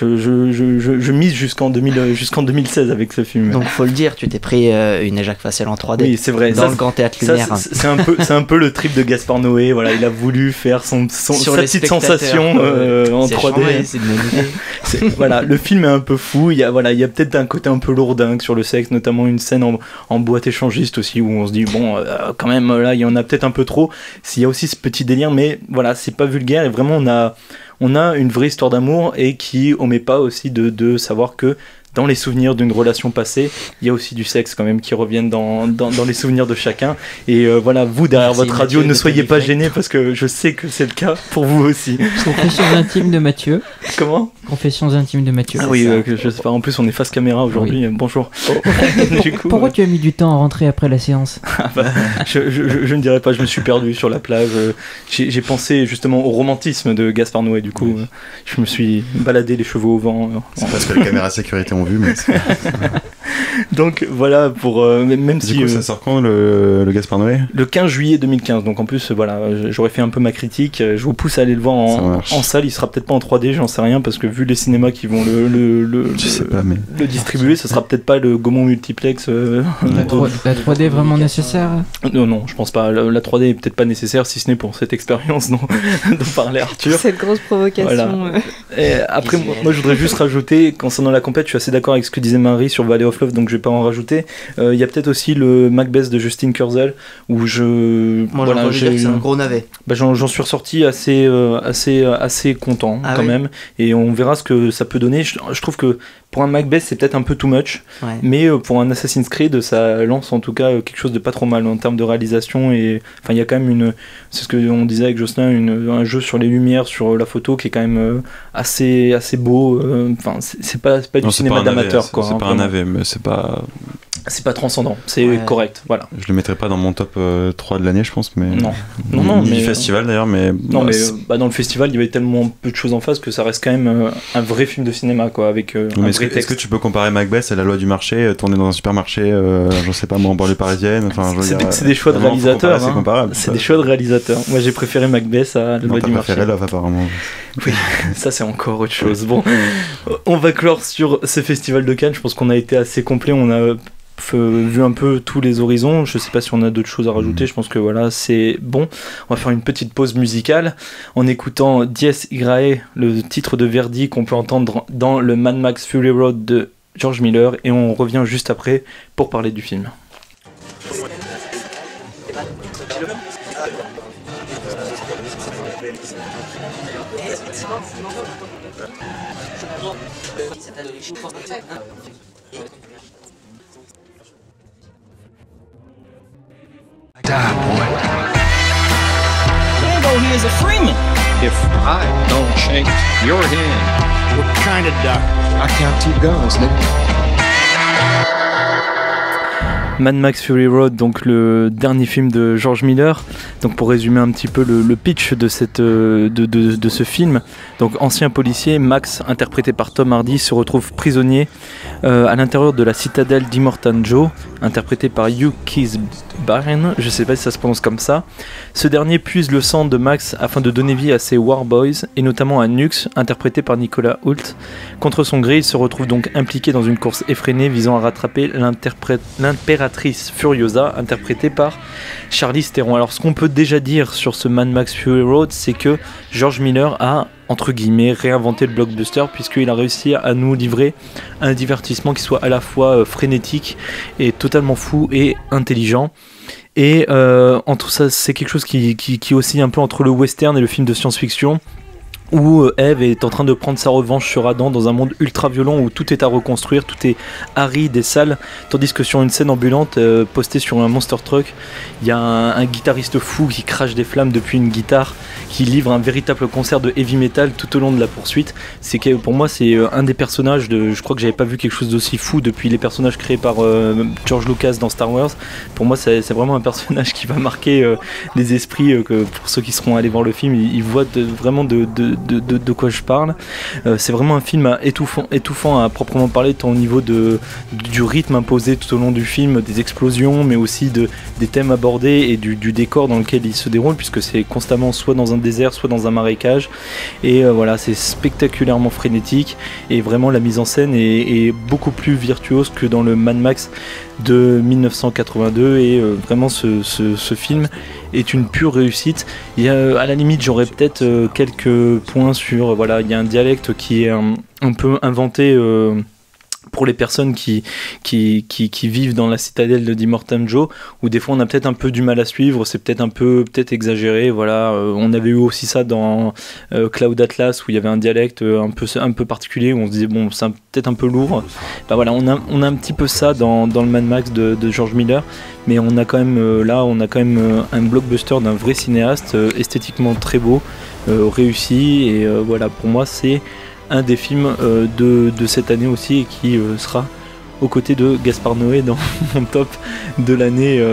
je mise jusqu'en 2016 avec ce film. Donc, faut le dire, tu t'es pris une éjac faciale en 3D. Oui, c'est vrai. Dans le Grand Théâtre Lunaire. C'est un peu le trip de Gaspard Noé. Voilà, il a voulu faire sa petite sensation en 3D. Voilà, le film est un peu fou. Il y a peut-être un côté un peu lourdingue sur le sexe, notamment une scène en boîte échangiste aussi, où on se dit bon, quand même là, il y en a peut-être un peu trop. S'il y a aussi ce petit délire, mais voilà, c'est pas vulgaire et vraiment on a une vraie histoire d'amour et qui omet pas aussi de savoir que dans les souvenirs d'une relation passée, il y a aussi du sexe quand même qui reviennent dans les souvenirs de chacun. Et voilà, vous derrière votre radio, ne soyez pas gênés parce que je sais que c'est le cas pour vous aussi. Confessions intimes de Mathieu. Comment ? Confessions intimes de Mathieu. Ah oui, je sais pas. En plus, on est face caméra aujourd'hui. Oui. Bonjour. Du coup, pourquoi tu as mis du temps à rentrer après la séance ? Je ne dirais pas. Je me suis perdu sur la plage. J'ai pensé justement au romantisme de Gaspard Noé. Du coup, je me suis baladé les cheveux au vent. C'est parce que les caméras sécurité ont vu, mais donc voilà, pour même si. Du coup, ça sort quand le Gaspard Noé ? Le 15 juillet 2015. Donc en plus, voilà, j'aurais fait un peu ma critique. Je vous pousse à aller le voir en salle. Il sera peut-être pas en 3D, j'en sais rien, parce que vu les cinémas qui vont le distribuer, ça sera peut-être pas le Gaumont Multiplex. La 3D est vraiment nécessaire ? Non, je pense pas. La 3D est peut-être pas nécessaire, si ce n'est pour cette expérience dont parlait Arthur. Cette grosse provocation. Voilà. Et après, moi, je voudrais juste rajouter, concernant la compète, je suis assez d'accord avec ce que disait Marie sur Valley of Love, donc je vais pas en rajouter. Il y a peut-être aussi le Macbeth de Justin Kurzel, où moi, j'ai envie de dire que c'est un gros navet. J'en suis ressorti assez content quand même, et on verra ce que ça peut donner. Je trouve que pour un Macbeth, c'est peut-être un peu too much, mais pour un Assassin's Creed, ça lance en tout cas quelque chose de pas trop mal en termes de réalisation. Et enfin, il y a quand même c'est ce qu'on disait avec Jocelyn, un jeu sur les lumières, sur la photo qui est quand même assez beau. Enfin, c'est pas du cinéma d'amateur, quoi. C'est pas un navet, mais c'est pas transcendant, c'est correct, voilà. Je le mettrais pas dans mon top 3 de l'année, je pense, mais non, du festival d'ailleurs, mais dans le festival, il y avait tellement peu de choses en face que ça reste quand même un vrai film de cinéma, quoi, avec un vrai texte. Est-ce que tu peux comparer Macbeth à La Loi du marché, tourné dans un supermarché, je sais pas moi, en banlieue parisienne, c'est des choix de réalisateurs, c'est comparable. C'est des choix de réalisateurs. Moi, j'ai préféré Macbeth à La Loi du marché. Préféré Love, apparemment. Oui, ça c'est encore autre chose. Bon, on va clore sur ce festival de Cannes. Je pense qu'on a été assez complet. On a vu un peu tous les horizons. Je sais pas si on a d'autres choses à rajouter. Je pense que voilà, c'est bon. On va faire une petite pause musicale en écoutant Dies Irae, le titre de Verdi qu'on peut entendre dans le Mad Max Fury Road de George Miller, et on revient juste après pour parler du film. Die, boy. Rambo, he is a Freeman. If I don't shake your hand, what kind of die? I count 2 guns, nigga. Mad Max Fury Road, donc le dernier film de George Miller. Donc pour résumer un petit peu le pitch de ce film, donc ancien policier, Max, interprété par Tom Hardy, se retrouve prisonnier à l'intérieur de la citadelle d'Immortan Joe, interprété par Hugh Keays-Byrne, je sais pas si ça se prononce comme ça. Ce dernier puise le sang de Max afin de donner vie à ses War Boys, et notamment à Nux, interprété par Nicolas Hoult. Contre son gré, il se retrouve donc impliqué dans une course effrénée visant à rattraper l'impératrice Furiosa, interprétée par Charlize Theron. Alors ce qu'on peut déjà dire sur ce Mad Max Fury Road, c'est que George Miller a, entre guillemets, réinventé le blockbuster, puisqu'il a réussi à nous livrer un divertissement qui soit à la fois frénétique et totalement fou et intelligent. Et en tout ça, c'est quelque chose qui oscille un peu entre le western et le film de science-fiction, où Eve est en train de prendre sa revanche sur Adam dans un monde ultra violent où tout est à reconstruire, tout est aride et sale, tandis que sur une scène ambulante postée sur un monster truck, il y a un guitariste fou qui crache des flammes depuis une guitare, qui livre un véritable concert de heavy metal tout au long de la poursuite. C'est que pour moi c'est un des personnages je crois que j'avais pas vu quelque chose d'aussi fou depuis les personnages créés par George Lucas dans Star Wars. Pour moi c'est vraiment un personnage qui va marquer les esprits, que pour ceux qui seront allés voir le film ils voient vraiment de quoi je parle. C'est vraiment un film étouffant à proprement parler, tant au niveau du rythme imposé tout au long du film, des explosions, mais aussi des thèmes abordés et du décor dans lequel il se déroule, puisque c'est constamment soit dans un désert, soit dans un marécage. Et voilà, c'est spectaculairement frénétique, et vraiment la mise en scène est beaucoup plus virtuose que dans le Mad Max de 1982, et vraiment ce film est une pure réussite. Il y a, à la limite j'aurais peut-être quelques points sur, voilà, il y a un dialecte qui est un peu inventé pour les personnes qui vivent dans la citadelle de d'Immortan Joe, où des fois on a peut-être un peu du mal à suivre, c'est peut-être exagéré, voilà. On avait eu aussi ça dans Cloud Atlas, où il y avait un dialecte un peu particulier, où on se disait bon, c'est peut-être un peu lourd. Bah voilà, on a un petit peu ça dans le Mad Max de George Miller, mais on a quand même un blockbuster d'un vrai cinéaste, esthétiquement très beau, réussi, et voilà, pour moi c'est un des films de cette année aussi, et qui sera aux côtés de Gaspard Noé dans mon top de l'année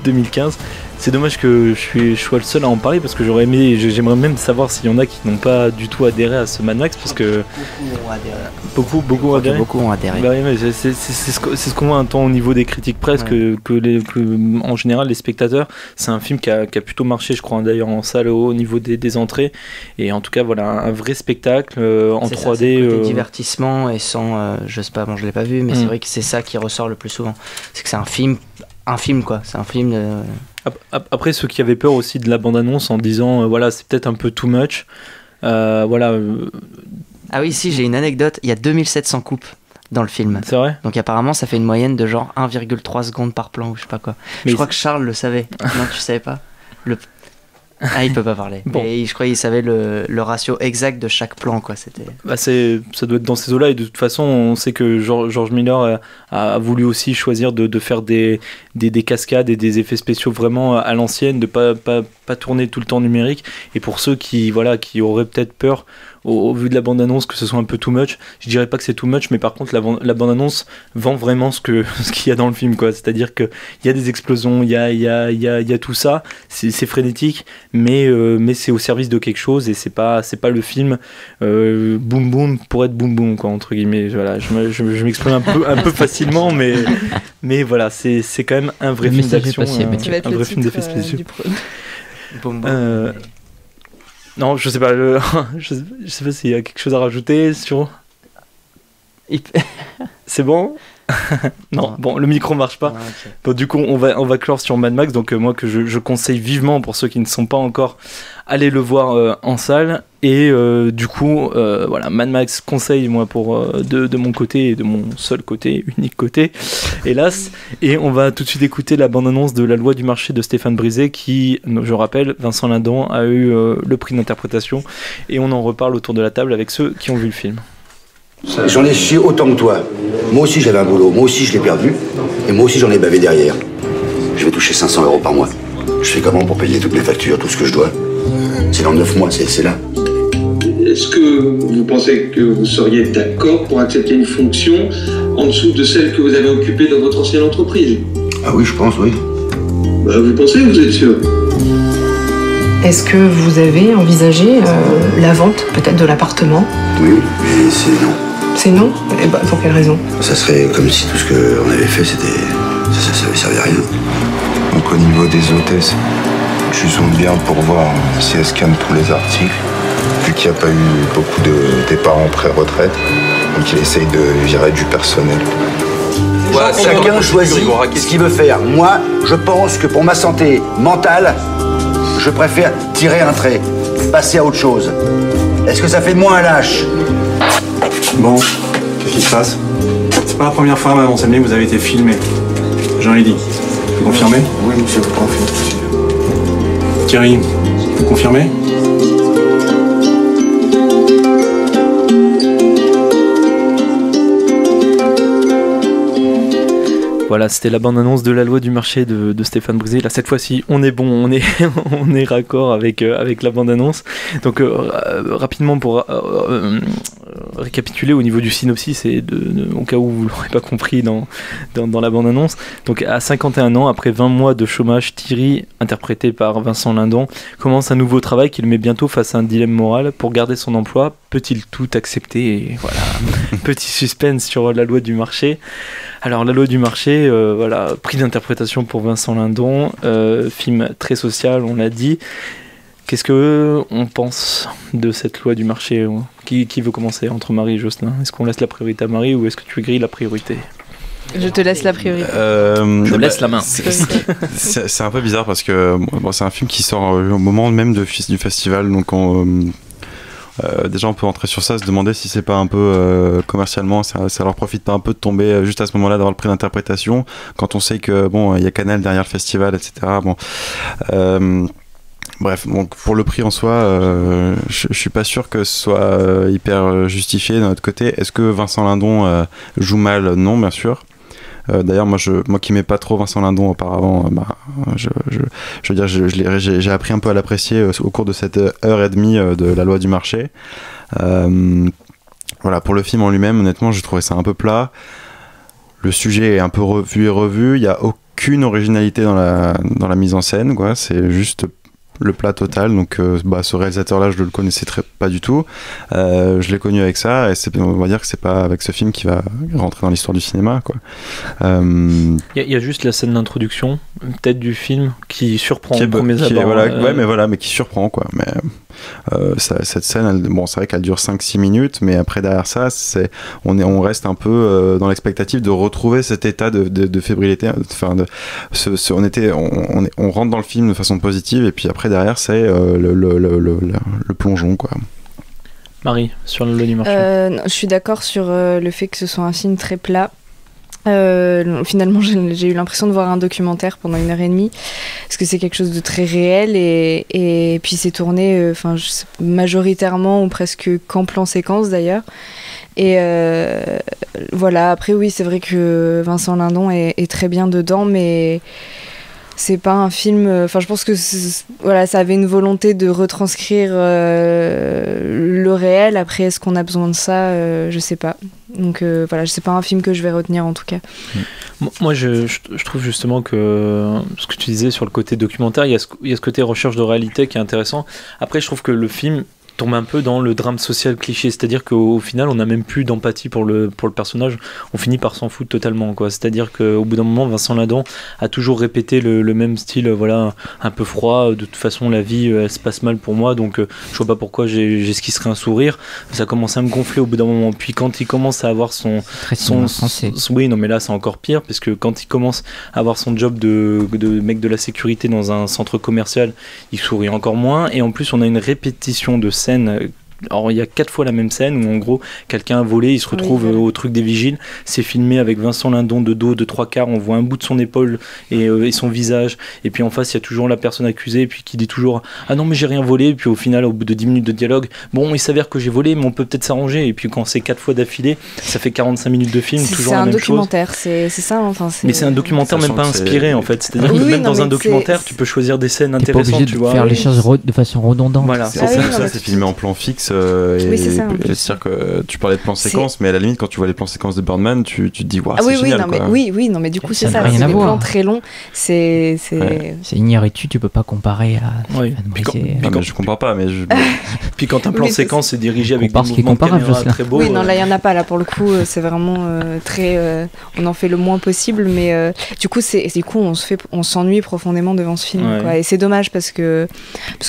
2015. C'est dommage que je sois le seul à en parler, parce que j'aimerais même savoir s'il y en a qui n'ont pas du tout adhéré à ce Mad Max, parce que beaucoup ont adhéré. Beaucoup ont adhéré. Bah oui, mais c'est ce qu'on voit un temps au niveau des critiques presse, ouais. que en général les spectateurs, c'est un film qui a plutôt marché, je crois, d'ailleurs en salle au niveau des entrées, et en tout cas voilà, un vrai spectacle en 3D. C'est le côté divertissement, et sans, je sais pas, bon je l'ai pas vu, mais c'est vrai que c'est ça qui ressort le plus souvent, c'est que c'est un film quoi, c'est un film Après, ceux qui avaient peur aussi de la bande-annonce en disant voilà, c'est peut-être un peu too much, voilà. Ah oui, si, j'ai une anecdote, il y a 2700 coupes dans le film. C'est vrai ? Donc apparemment ça fait une moyenne de genre 1,3 secondes par plan, ou je sais pas quoi. Mais je crois que Charles le savait. Non, tu savais pas ? Ah, il peut pas parler. Bon. Et je crois qu'il savait le ratio exact de chaque plan, quoi. C'était. Bah ça doit être dans ces eaux-là, et de toute façon, on sait que George Miller a voulu aussi choisir de faire des cascades et des effets spéciaux vraiment à l'ancienne, de pas tourner tout le temps numérique. Et pour ceux qui auraient peut-être peur au vu de la bande-annonce que ce soit un peu too much, je dirais pas que c'est too much, mais par contre la bande-annonce vend vraiment ce qu'il y a dans le film, quoi. C'est-à-dire qu'il y a des explosions, il y a tout ça, c'est frénétique, mais c'est au service de quelque chose, et c'est pas le film boum boum pour être boum boum, quoi, entre guillemets. Voilà, je m'exprime un peu facilement, mais voilà, c'est quand même un vrai film d'action, un vrai film d'effets spéciaux. Boum boum. Non, je sais pas, je sais pas s'il y a quelque chose à rajouter sur... C'est bon ? Non, bon, le micro marche pas. Ah, okay. Bon, du coup, on va clore sur Mad Max, donc moi que je conseille vivement pour ceux qui ne sont pas encore, allez le voir en salle. Et du coup, voilà, Mad Max conseille moi pour de mon côté, et de mon seul côté, unique côté, hélas. Et on va tout de suite écouter la bande-annonce de La Loi du marché de Stéphane Brisé, qui, je rappelle, Vincent Lindon a eu le prix d'interprétation, et on en reparle autour de la table avec ceux qui ont vu le film. J'en ai chié autant que toi. Moi aussi j'avais un boulot, moi aussi je l'ai perdu, et moi aussi j'en ai bavé derrière. Je vais toucher 500 € par mois. Je fais comment pour payer toutes mes factures, tout ce que je dois ? C'est dans 9 mois, c'est là. Est-ce que vous pensez que vous seriez d'accord pour accepter une fonction en dessous de celle que vous avez occupée dans votre ancienne entreprise ? Ah oui, je pense, oui. Bah, vous pensez, vous êtes sûr ? Est-ce que vous avez envisagé la vente peut-être de l'appartement ? Oui, mais c'est non. C'est non ? Et bah, pour quelle raison ? Ça serait comme si tout ce qu'on avait fait, ça avait servi à rien. Donc au niveau des hôtesses, je zoome bien pour voir si elles scannent tous les articles. Vu qu'il n'y a pas eu beaucoup de départs en pré-retraite, donc il essaye de virer du personnel. Voilà, chacun choisit ce qu'il veut faire. Moi, je pense que pour ma santé mentale, je préfère tirer un trait, passer à autre chose. Est-ce que ça fait de moi un lâche ? Bon, qu'est-ce qui se passe ? C'est pas la première fois, Madame Anselmi, que vous avez été filmé. J'en ai dit. Vous confirmez ? Oui, monsieur, vous confirmez. Thierry, vous confirmez ? Voilà, c'était la bande-annonce de La Loi du marché de Stéphane Brisé. Là, cette fois-ci, on est bon, on est raccord avec la bande-annonce. Donc, rapidement, pour récapituler au niveau du synopsis, et au cas où vous ne l'aurez pas compris dans la bande-annonce. Donc, à 51 ans, après 20 mois de chômage, Thierry, interprété par Vincent Lindon, commence un nouveau travail qui le met bientôt face à un dilemme moral. Pour garder son emploi, peut-il tout accepter? Et voilà, petit suspense sur La Loi du marché. Alors, La Loi du marché, voilà, prix d'interprétation pour Vincent Lindon, film très social, on l'a dit. Qu'est-ce que on pense de cette loi du marché? Qui veut commencer entre Marie et Jocelyn? Est-ce qu'on laisse la priorité à Marie ou est-ce que tu grilles la priorité? Je te laisse la priorité. Je laisse la main. C'est un peu bizarre parce que c'est un film qui sort au moment même du festival, donc déjà on peut entrer sur ça, se demander si c'est pas un peu commercialement ça leur profite pas un peu de tomber juste à ce moment-là d'avoir le prix d'interprétation quand on sait que bon, il y a Canal derrière le festival, etc. Bon. Bref, donc pour le prix en soi, je suis pas sûr que ce soit hyper justifié d'un autre côté. Est-ce que Vincent Lindon joue mal? Non, bien sûr. D'ailleurs, moi qui m'aimais pas trop Vincent Lindon auparavant, je veux dire, j'ai appris un peu à l'apprécier au cours de cette heure et demie de La Loi du marché. Voilà, pour le film en lui-même, honnêtement, j'ai trouvé ça un peu plat. Le sujet est un peu revu et revu. Il y a aucune originalité dans la mise en scène, quoi. C'est juste le plat total. Donc ce réalisateur-là, je le connaissais pas du tout. Je l'ai connu avec ça, et on va dire que c'est pas avec ce film qui va rentrer dans l'histoire du cinéma, quoi. Il y a juste la scène d'introduction, peut-être du film, qui surprend au premier abord. Mais qui surprend, quoi. Mais cette scène, c'est vrai qu'elle dure 5-6 minutes, mais après derrière ça, on reste un peu dans l'expectative de retrouver cet état de fébrilité. Enfin, on rentre dans le film de façon positive, et puis après derrière c'est le plongeon, quoi. Marie, sur Le Loi du marché. Je suis d'accord sur le fait que ce soit un film très plat. Finalement, j'ai eu l'impression de voir un documentaire pendant 1h30 parce que c'est quelque chose de très réel, et puis c'est tourné majoritairement ou presque qu'en plan séquence d'ailleurs. Et voilà, après oui, c'est vrai que Vincent Lindon est très bien dedans, mais c'est pas un film. Enfin, je pense que ça avait une volonté de retranscrire le réel. Après, est-ce qu'on a besoin de ça? Je sais pas. Donc c'est pas un film que je vais retenir en tout cas. Moi, je trouve justement que ce que tu disais sur le côté documentaire, il y a ce côté recherche de réalité qui est intéressant. Après, je trouve que le film tombe un peu dans le drame social cliché, c'est-à-dire qu'au final on n'a même plus d'empathie pour le personnage, on finit par s'en foutre totalement, quoi. C'est-à-dire qu'au bout d'un moment, Vincent Lindon a toujours répété le même style, voilà, un peu froid, de toute façon la vie elle se passe mal pour moi, donc je vois pas pourquoi j'esquisserais un sourire. Ça commence à me gonfler au bout d'un moment, puis quand il commence à avoir son oui, non mais là c'est encore pire, parce que quand il commence à avoir son job de mec de la sécurité dans un centre commercial, il sourit encore moins, et en plus on a une répétition de scène. Alors il y a 4 fois la même scène où en gros quelqu'un a volé, il se retrouve au truc des vigiles, c'est filmé avec Vincent Lindon de dos, de 3/4, on voit un bout de son épaule et son visage, et puis en face il y a toujours la personne accusée, et puis qui dit toujours ah non mais j'ai rien volé, et puis au final au bout de 10 minutes de dialogue, bon il s'avère que j'ai volé mais on peut peut-être s'arranger, et puis quand c'est 4 fois d'affilée ça fait 45 minutes de film, toujours la même chose. C'est un documentaire, c'est ça, enfin mais c'est un documentaire même pas inspiré en fait, c'est-à-dire que même dans un documentaire tu peux choisir des scènes intéressantes, tu vois, faire les choses de façon redondante. Voilà, c'est filmé en plan fixe. C'est-à-dire que tu parlais de plan séquence, mais à la limite quand tu vois les plans séquences de Birdman, tu te dis waouh, c'est génial, quoi. Non mais du coup c'est ça, c'est des plans très longs, c'est ignorais-tu, tu peux pas comparer à je compare pas, mais puis quand un plan séquence est dirigé avec des mouvements de caméra très beaux, là il y en a pas, là pour le coup c'est vraiment très on en fait le moins possible, mais du coup on s'ennuie profondément devant ce film, quoi. Et c'est dommage parce que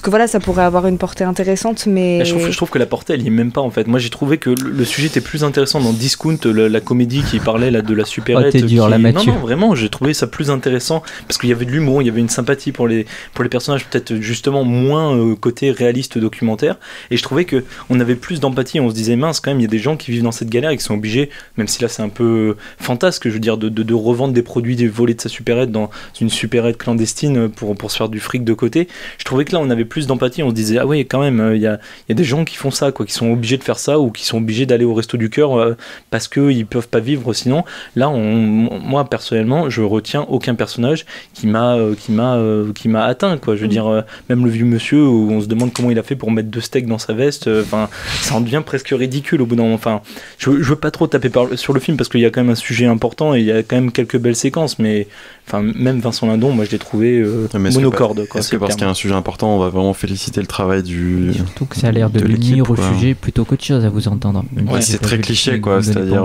voilà, ça pourrait avoir une portée intéressante, mais je trouve que la portée elle y est même pas, en fait. Moi j'ai trouvé que le sujet était plus intéressant dans Discount, la comédie qui parlait là de la supérette. T'es dur, là, Mathieu. Non, vraiment, j'ai trouvé ça plus intéressant parce qu'il y avait de l'humour, il y avait une sympathie pour les personnages, peut-être justement moins côté réaliste documentaire, et je trouvais que on avait plus d'empathie, on se disait mince quand même, il y a des gens qui vivent dans cette galère et qui sont obligés, même si là c'est un peu fantasque, je veux dire, de revendre des produits volés de sa supérette dans une supérette clandestine pour se faire du fric de côté. Je trouvais que là on avait plus d'empathie, on se disait ah ouais quand même, il y a des gens qui qui font ça, quoi, qui sont obligés de faire ça ou qui sont obligés d'aller au Resto du Cœur parce qu'ils peuvent pas vivre sinon. Là, moi personnellement, je retiens aucun personnage qui m'a atteint, quoi. Je veux dire, même le vieux monsieur où on se demande comment il a fait pour mettre 2 steaks dans sa veste. Enfin, ça en devient presque ridicule au bout d'un moment. Enfin, je veux pas trop taper sur le film parce qu'il y a quand même un sujet important et il y a quand même quelques belles séquences, mais enfin, même Vincent Lindon, moi je l'ai trouvé monocorde. Est-ce que parce qu'il y a un sujet important, on va vraiment féliciter le travail du. Surtout que ça a l'air de nuire au sujet plutôt qu'autre chose à vous entendre. Ouais, c'est très cliché, quoi. C'est-à-dire,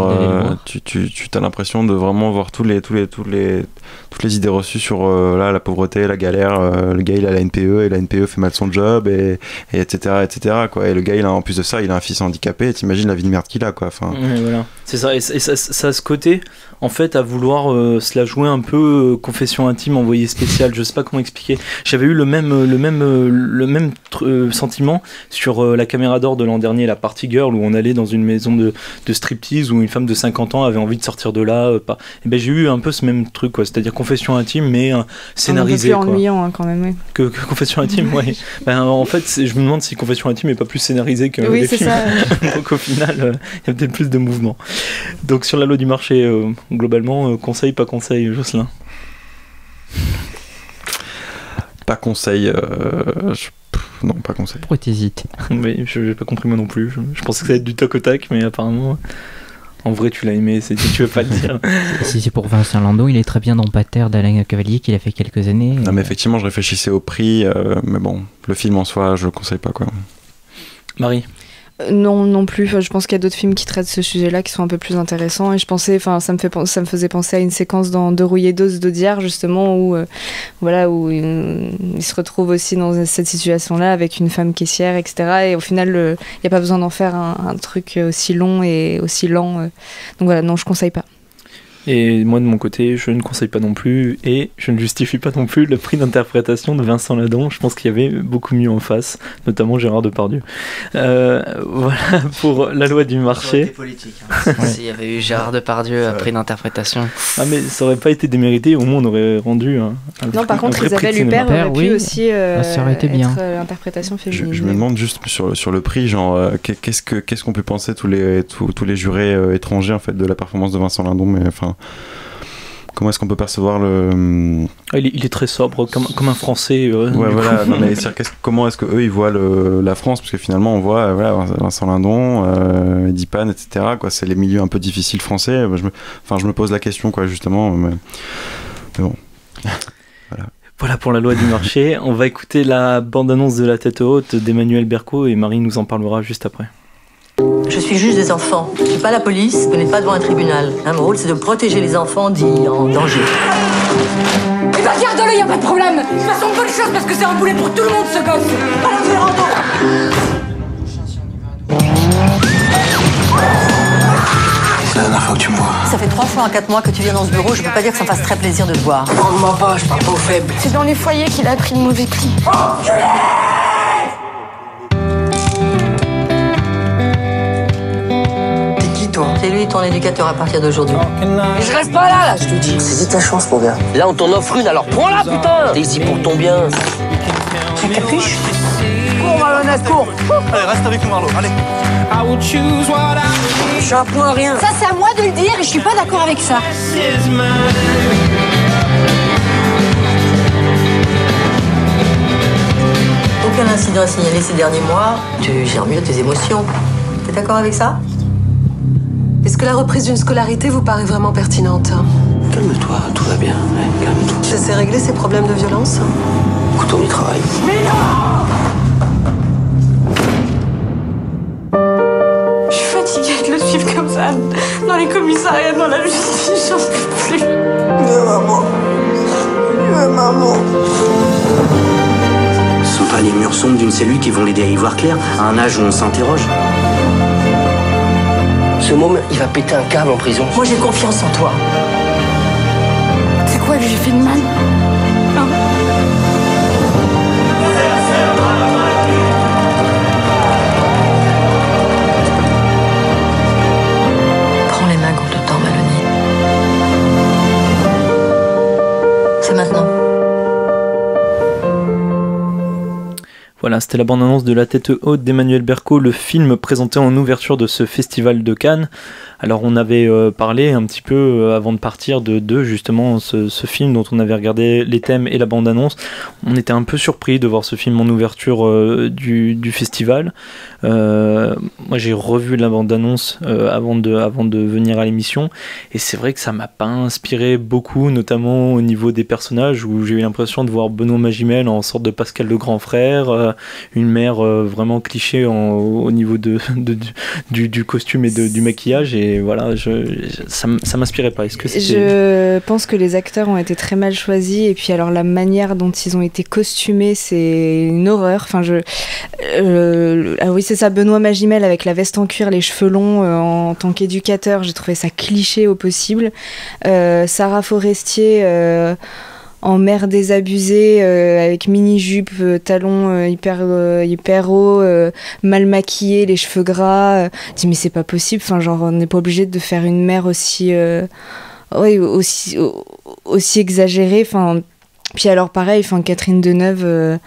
tu as l'impression de vraiment voir toutes les idées reçues sur la pauvreté, la galère. Le gars il a la NPE et la NPE fait mal son job et etc., quoi. Et le gars en plus de ça, il a un fils handicapé. Et t'imagines la vie de merde qu'il a, quoi. Enfin. Ouais, voilà. C'est ça. Et ça a ce côté, en fait, à vouloir se la jouer un peu confession intime, envoyé spécial. Je sais pas comment expliquer. J'avais eu le même sentiment sur la Caméra d'Or de l'an dernier, la Party Girl, où on allait dans une maison de striptease où une femme de 50 ans avait envie de sortir de là. Et ben j'ai eu un peu ce même truc, quoi. C'est-à-dire confession intime, mais scénarisé. Un peu plus ennuyant, hein, quand même. Ouais. Que confession intime, ouais. Ben, en fait, je me demande si confession intime est pas plus scénarisé que oui, les c'est films. Ça. Donc au final, il y a peut-être plus de mouvement. Donc sur la loi du marché, globalement, conseil, pas conseil, Jocelyn? Pas conseil. Non, pas conseil. Pourquoi t'hésites? Mais je n'ai pas compris moi non plus. Je pensais que ça allait être du tac au tac, mais apparemment, en vrai, tu l'as aimé. Tu veux pas le dire. Si c'est pour Vincent Lindon, il est très bien dans Pater d'Alain Cavalier qu'il a fait quelques années. Non, mais effectivement, je réfléchissais au prix, mais bon, le film en soi, je le conseille pas, quoi. Marie? Non plus. Enfin, je pense qu'il y a d'autres films qui traitent ce sujet-là qui sont un peu plus intéressants. Et je pensais, enfin, ça me faisait penser à une séquence dans De rouillé d'os d'Audiard, justement, où il se retrouve aussi dans cette situation-là avec une femme caissière, etc. Et au final, il n'y a pas besoin d'en faire un truc aussi long et aussi lent. Donc voilà, non, je conseille pas. Et moi de mon côté, je ne conseille pas non plus et je ne justifie pas non plus le prix d'interprétation de Vincent Lindon. Je pense qu'il y avait beaucoup mieux en face, notamment Gérard Depardieu. Voilà pour la loi du marché. C'était politique. Hein. S'il y avait eu Gérard Depardieu prix d'interprétation. Ah mais ça aurait pas été démérité, au moins on aurait rendu un non, par contre, Isabelle Huppert aurait pu aussi ça aurait été bien. être l'interprétation féminine. Je me demande juste sur le prix, genre qu'est-ce qu'on peut penser tous les jurés étrangers en fait de la performance de Vincent Lindon, mais enfin. Comment est-ce qu'on peut percevoir le... Il est très sobre, comme un Français. Ouais, voilà. Non, mais comment est-ce qu'eux, ils voient la France? Parce que finalement, on voit Vincent Lindon, Eddie Pan, etc. Quoi. C'est les milieux un peu difficiles français. Je me pose la question, quoi, justement. Mais bon. Voilà pour la loi du marché. On va écouter la bande-annonce de La Tête Haute d'Emmanuel Berco et Marie nous en parlera juste après. Je suis juge des enfants. Je ne suis pas la police, vous n'êtes pas devant un tribunal. Mon rôle, c'est de protéger les enfants dits en danger. Eh ben, garde-le, y a pas de problème. De toute façon, bonne chose, parce que c'est un boulet pour tout le monde, ce gosse. Allez, Ferrando. C'est la dernière fois que tu me vois. Ça fait 3 fois en 4 mois que tu viens dans ce bureau, je peux pas dire que ça me fasse très plaisir de te voir. Prends-moi pas, je parle pas aux faibles. C'est dans les foyers qu'il a pris le mauvais pli. C'est lui ton éducateur à partir d'aujourd'hui. Mais je reste pas là, je te dis. C'est vite ta chance, mon gars. Là, on t'en offre une, alors prends-la, putain. T'es ici pour ton bien. Tu capuches? Cours, malhonnête, cours. Allez, reste avec nous, Marlo, allez. Je suis un point à rien. Ça, c'est à moi de le dire et je suis pas d'accord avec ça. Aucun incident à signaler ces derniers mois. Tu gères mieux tes émotions. T'es d'accord avec ça? Est-ce que la reprise d'une scolarité vous paraît vraiment pertinente? Calme-toi, tout va bien. Ouais, calme-toi. Ça s'est réglé ces problèmes de violence? Couteau du travail. Je suis fatiguée de le suivre comme ça. Dans les commissariats, dans la justice, j'en peux plus. Mais maman. Ce sont pas les murs sombres d'une cellule qui vont l'aider à y voir clair, à un âge où on s'interroge. Ce môme, il va péter un câble en prison. Moi, j'ai confiance en toi. C'est quoi que j'ai fait de mal? Hein? Prends les mains contre le temps, Mélanie. C'est maintenant. Voilà, Voilà, c'était la bande-annonce de La Tête Haute d'Emmanuel Berco, le film présenté en ouverture de ce festival de Cannes. Alors on avait parlé un petit peu avant de partir de justement ce film dont on avait regardé les thèmes et la bande-annonce. On était un peu surpris de voir ce film en ouverture du festival. Moi j'ai revu la bande-annonce avant de venir à l'émission, et c'est vrai que ça m'a pas inspiré beaucoup, notamment au niveau des personnages, où j'ai eu l'impression de voir Benoît Magimel en sorte de Pascal le grand frère, une mère vraiment cliché au niveau du costume et du maquillage, et voilà, ça m'inspirait pas. Est-ce que je pense que les acteurs ont été très mal choisis, et puis alors la manière dont ils ont été costumés, c'est une horreur. Enfin, ah oui, c'est ça, Benoît Magimel avec la veste en cuir, les cheveux longs en tant qu'éducateur, j'ai trouvé ça cliché au possible. Sarah Forestier en mère désabusée, avec mini-jupe, talons hyper hauts, mal maquillée, les cheveux gras. Dis mais c'est pas possible, enfin, genre on n'est pas obligé de faire une mère aussi exagérée. Enfin, puis alors pareil, enfin, Catherine Deneuve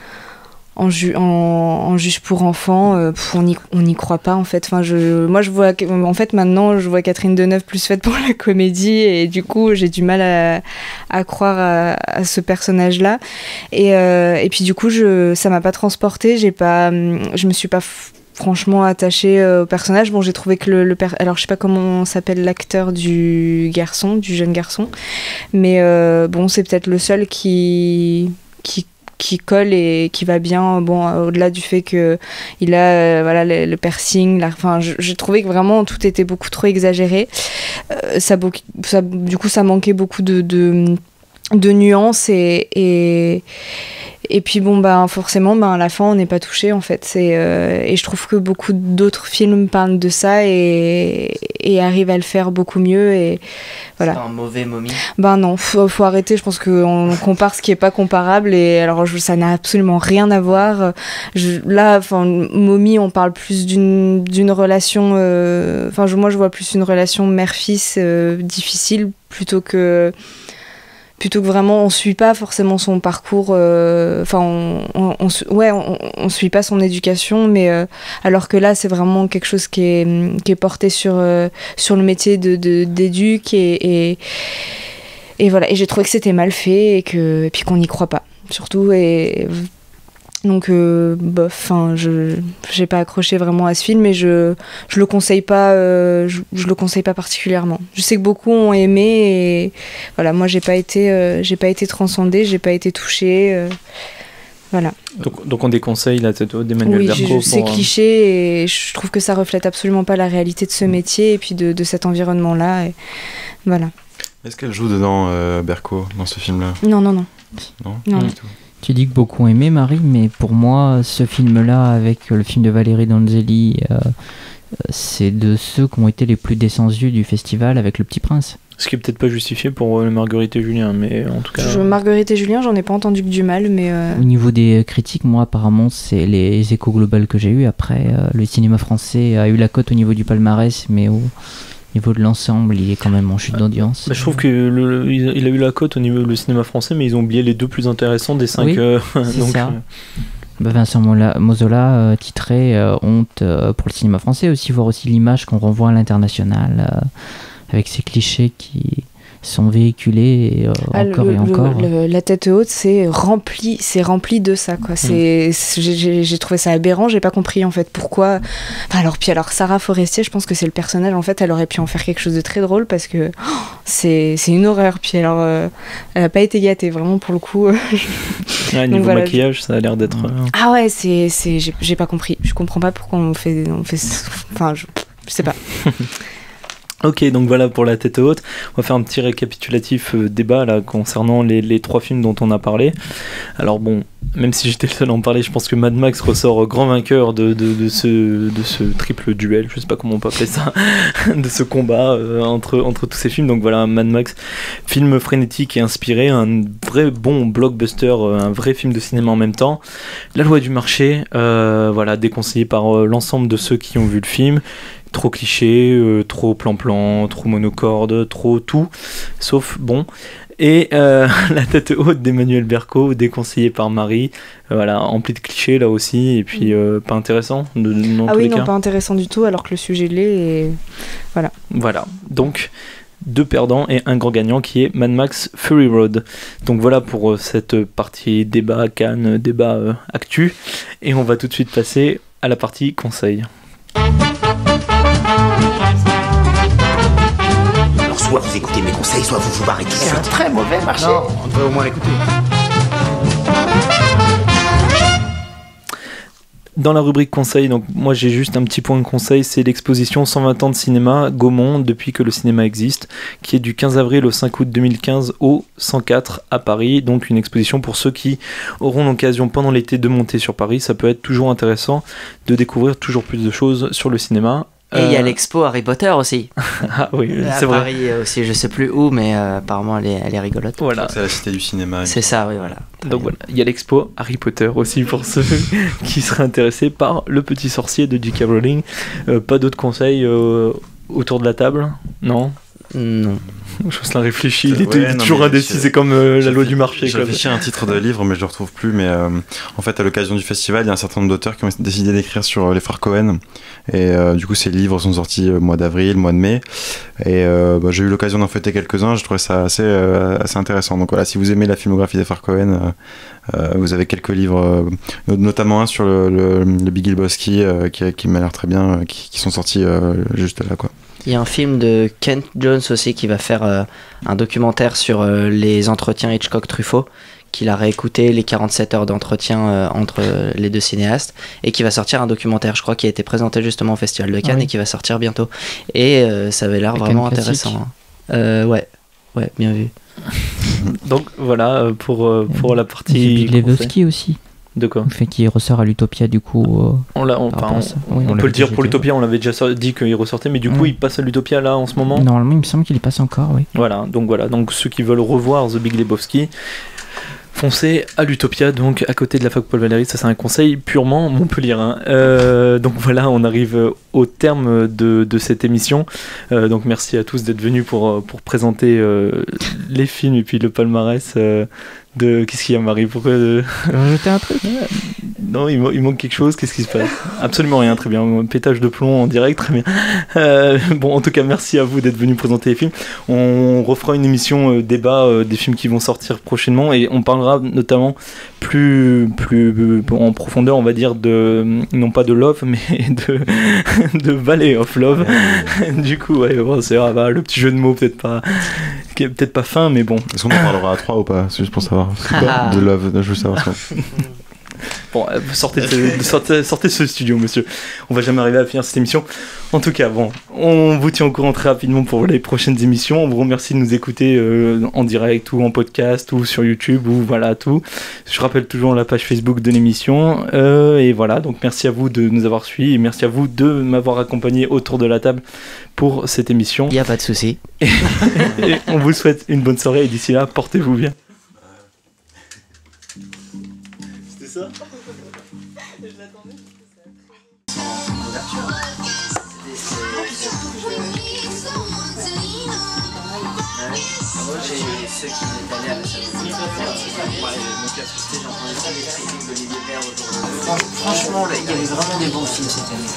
en juge pour enfants, on n'y croit pas en fait. Enfin, moi je vois, en fait maintenant je vois Catherine Deneuve plus faite pour la comédie, et du coup j'ai du mal à croire à ce personnage là, et puis du coup ça m'a pas transportée, je me suis pas franchement attachée au personnage. Bon, j'ai trouvé que alors je sais pas comment s'appelle l'acteur du jeune garçon, mais bon, c'est peut-être le seul qui colle et qui va bien, bon, au-delà du fait que il a voilà, le piercing, enfin, j'ai trouvé que vraiment tout était beaucoup trop exagéré. Du coup ça manquait beaucoup de nuances, et puis bon, ben forcément, à la fin on n'est pas touché en fait. Et je trouve que beaucoup d'autres films parlent de ça et arrivent à le faire beaucoup mieux, et voilà. C'est un mauvais Mommy. Ben non, faut arrêter. Je pense qu'on compare ce qui est pas comparable, et alors ça n'a absolument rien à voir. Là, enfin, Mommy, on parle plus d'une relation. Enfin, moi je vois plus une relation mère-fils difficile, plutôt que vraiment on suit pas forcément son parcours, enfin on suit pas son éducation, mais alors que là c'est vraiment quelque chose qui est porté sur le métier d'éduc, et voilà, et j'ai trouvé que c'était mal fait, et puis qu'on n'y croit pas surtout, et donc bof, enfin j'ai pas accroché vraiment à ce film, et je le conseille pas, je le conseille pas particulièrement. Je sais que beaucoup ont aimé, et voilà, moi j'ai pas été transcendée, j'ai pas été touchée, voilà. Donc on déconseille La Tête Haute d'Emmanuel Berco. Oui, c'est cliché, et je trouve que ça reflète absolument pas la réalité de ce métier, et puis de cet environnement là, et voilà. Est-ce qu'elle joue dedans, Berco, dans ce film-là? Non. Non, du tout. Tu dis que beaucoup aimé, Marie, mais pour moi, ce film-là, avec le film de Valérie Donzelli, c'est de ceux qui ont été les plus descendus du festival, avec Le Petit Prince. Ce qui est peut-être pas justifié pour Marguerite et Julien, mais en tout cas... Marguerite et Julien, j'en ai pas entendu que du mal, mais... Au niveau des critiques, moi, apparemment, c'est les échos globaux que j'ai eu. Après, le cinéma français a eu la cote au niveau du palmarès, mais au niveau de l'ensemble, il est quand même en chute d'audience. Je trouve qu'il a eu la cote au niveau du cinéma français, mais ils ont oublié les deux plus intéressants des 5. Oui, c'est donc, ça. Vincent Mozzola titré Honte pour le cinéma français, aussi voir aussi l'image qu'on renvoie à l'international, avec ces clichés qui sont véhiculés encore et encore. La Tête Haute, c'est rempli de ça, quoi. J'ai trouvé ça aberrant, j'ai pas compris en fait pourquoi. Alors Sarah Forestier, je pense que c'est le personnage, en fait, elle aurait pu en faire quelque chose de très drôle, parce que c'est une horreur. Puis alors, elle a pas été gâtée, vraiment, pour le coup. Niveau maquillage, ça a l'air d'être. Ah ouais, j'ai pas compris. Je comprends pas pourquoi on fait enfin, je sais pas. Ok, donc voilà pour La Tête Haute. On va faire un petit récapitulatif débat là concernant les 3 films dont on a parlé. Alors bon, même si j'étais le seul à en parler, je pense que Mad Max ressort grand vainqueur de ce triple duel, je sais pas comment on peut appeler ça, de ce combat entre tous ces films. Donc voilà, Mad Max, film frénétique et inspiré, un vrai bon blockbuster, un vrai film de cinéma en même temps. La loi du marché, voilà, déconseillé par l'ensemble de ceux qui ont vu le film. Trop cliché, trop plan-plan, trop monocorde, trop tout, sauf bon. Et La tête haute d'Emmanuel Berco, déconseillé par Marie, voilà, empli de clichés là aussi, et puis pas intéressant dans tous les cas. Pas intéressant du tout, alors que le sujet l'est, et voilà. Voilà, donc 2 perdants et un grand gagnant qui est Mad Max Fury Road. Donc voilà pour cette partie débat Cannes, débat actu, et on va tout de suite passer à la partie conseil. Alors soit vous écoutez mes conseils, soit vous vous barrez tout de suite. C'est un très mauvais marché. Non, on devrait au moins l'écouter. Dans la rubrique conseil, donc moi j'ai juste un petit point de conseil, c'est l'exposition 120 ans de cinéma Gaumont depuis que le cinéma existe, qui est du 15 avril au 5 août 2015 au 104 à Paris. Donc une exposition pour ceux qui auront l'occasion pendant l'été de monter sur Paris. Ça peut être toujours intéressant de découvrir toujours plus de choses sur le cinéma. Et il y a l'expo Harry Potter aussi. Ah oui, c'est vrai. À vrai. Paris aussi, je sais plus où, mais apparemment elle est rigolote. Voilà. C'est la Cité du cinéma. C'est ça, oui, voilà. Donc voilà, il y a l'expo Harry Potter aussi pour ceux qui seraient intéressés par Le Petit Sorcier de J.K. Rowling. Pas d'autres conseils autour de la table? Non. Non. Jocelyn réfléchit, il est toujours indécis, c'est comme la loi du marché. Je réfléchis à un titre de livre, mais je le retrouve plus. Mais en fait, à l'occasion du festival, il y a un certain nombre d'auteurs qui ont décidé d'écrire sur les frères Cohen. Et du coup, ces livres sont sortis mois d'avril, mois de mai. Et j'ai eu l'occasion d'en fêter quelques-uns. Je trouvais ça assez intéressant. Donc voilà, si vous aimez la filmographie des frères Cohen, vous avez quelques livres, notamment un sur le Big Lebowski qui m'a l'air très bien, qui sont sortis juste là, quoi. Il y a un film de Kent Jones aussi qui va faire un documentaire sur les entretiens Hitchcock-Truffaut, qu'il a réécouté les 47 heures d'entretien entre les deux cinéastes, et qui va sortir un documentaire, je crois, qui a été présenté justement au Festival de Cannes et qui va sortir bientôt. Et ça avait l'air vraiment intéressant. Ouais, bien vu. Donc voilà pour la partie. Big Lebowski aussi. De quoi? Le fait qu'il ressort à l'Utopia, du coup. On peut le dire pour l'Utopia, on l'avait déjà dit qu'il ressortait, mais du coup il passe à l'Utopia là en ce moment. Normalement, il me semble qu'il y passe encore, oui. Voilà, donc ceux qui veulent revoir The Big Lebowski, foncez à l'Utopia, donc à côté de la fac Paul Valéry. Ça c'est un conseil purement montpellierin. Donc voilà, on arrive au terme de cette émission. Donc merci à tous d'être venus pour présenter les films et puis le palmarès qu'est-ce qu'il y a, Marie? Pourquoi rajouter un truc? Non, il manque quelque chose. Qu'est-ce qui se passe? Absolument rien. Très bien. Pétage de plomb en direct. Très bien. Bon, en tout cas, merci à vous d'être venus présenter les films. On refera une émission débat des films qui vont sortir prochainement, et on parlera notamment plus en profondeur, on va dire, non pas de Love, mais de Valley of Love. Du coup, ouais, bon, c'est le petit jeu de mots peut-être pas fin, mais bon. Est-ce qu'on en parlera à 3 ou pas? C'est juste pour savoir. De Love, je veux savoir ça. Bon, sortez ce studio, monsieur. On va jamais arriver à finir cette émission. En tout cas, bon, on vous tient au courant très rapidement pour les prochaines émissions. On vous remercie de nous écouter en direct ou en podcast ou sur YouTube ou voilà tout. Je rappelle toujours la page Facebook de l'émission. Et voilà, donc merci à vous de nous avoir suivis et merci à vous de m'avoir accompagné autour de la table pour cette émission. Il n'y a pas de souci. Et on vous souhaite une bonne soirée et d'ici là, portez-vous bien. C'était ça? Je l'attendais. Moi j'ai ceux qui étaient allés à la salle. J'entendais ça, les critiques d'Olivier Père autour de... Franchement, il y avait vraiment des bons films cette année.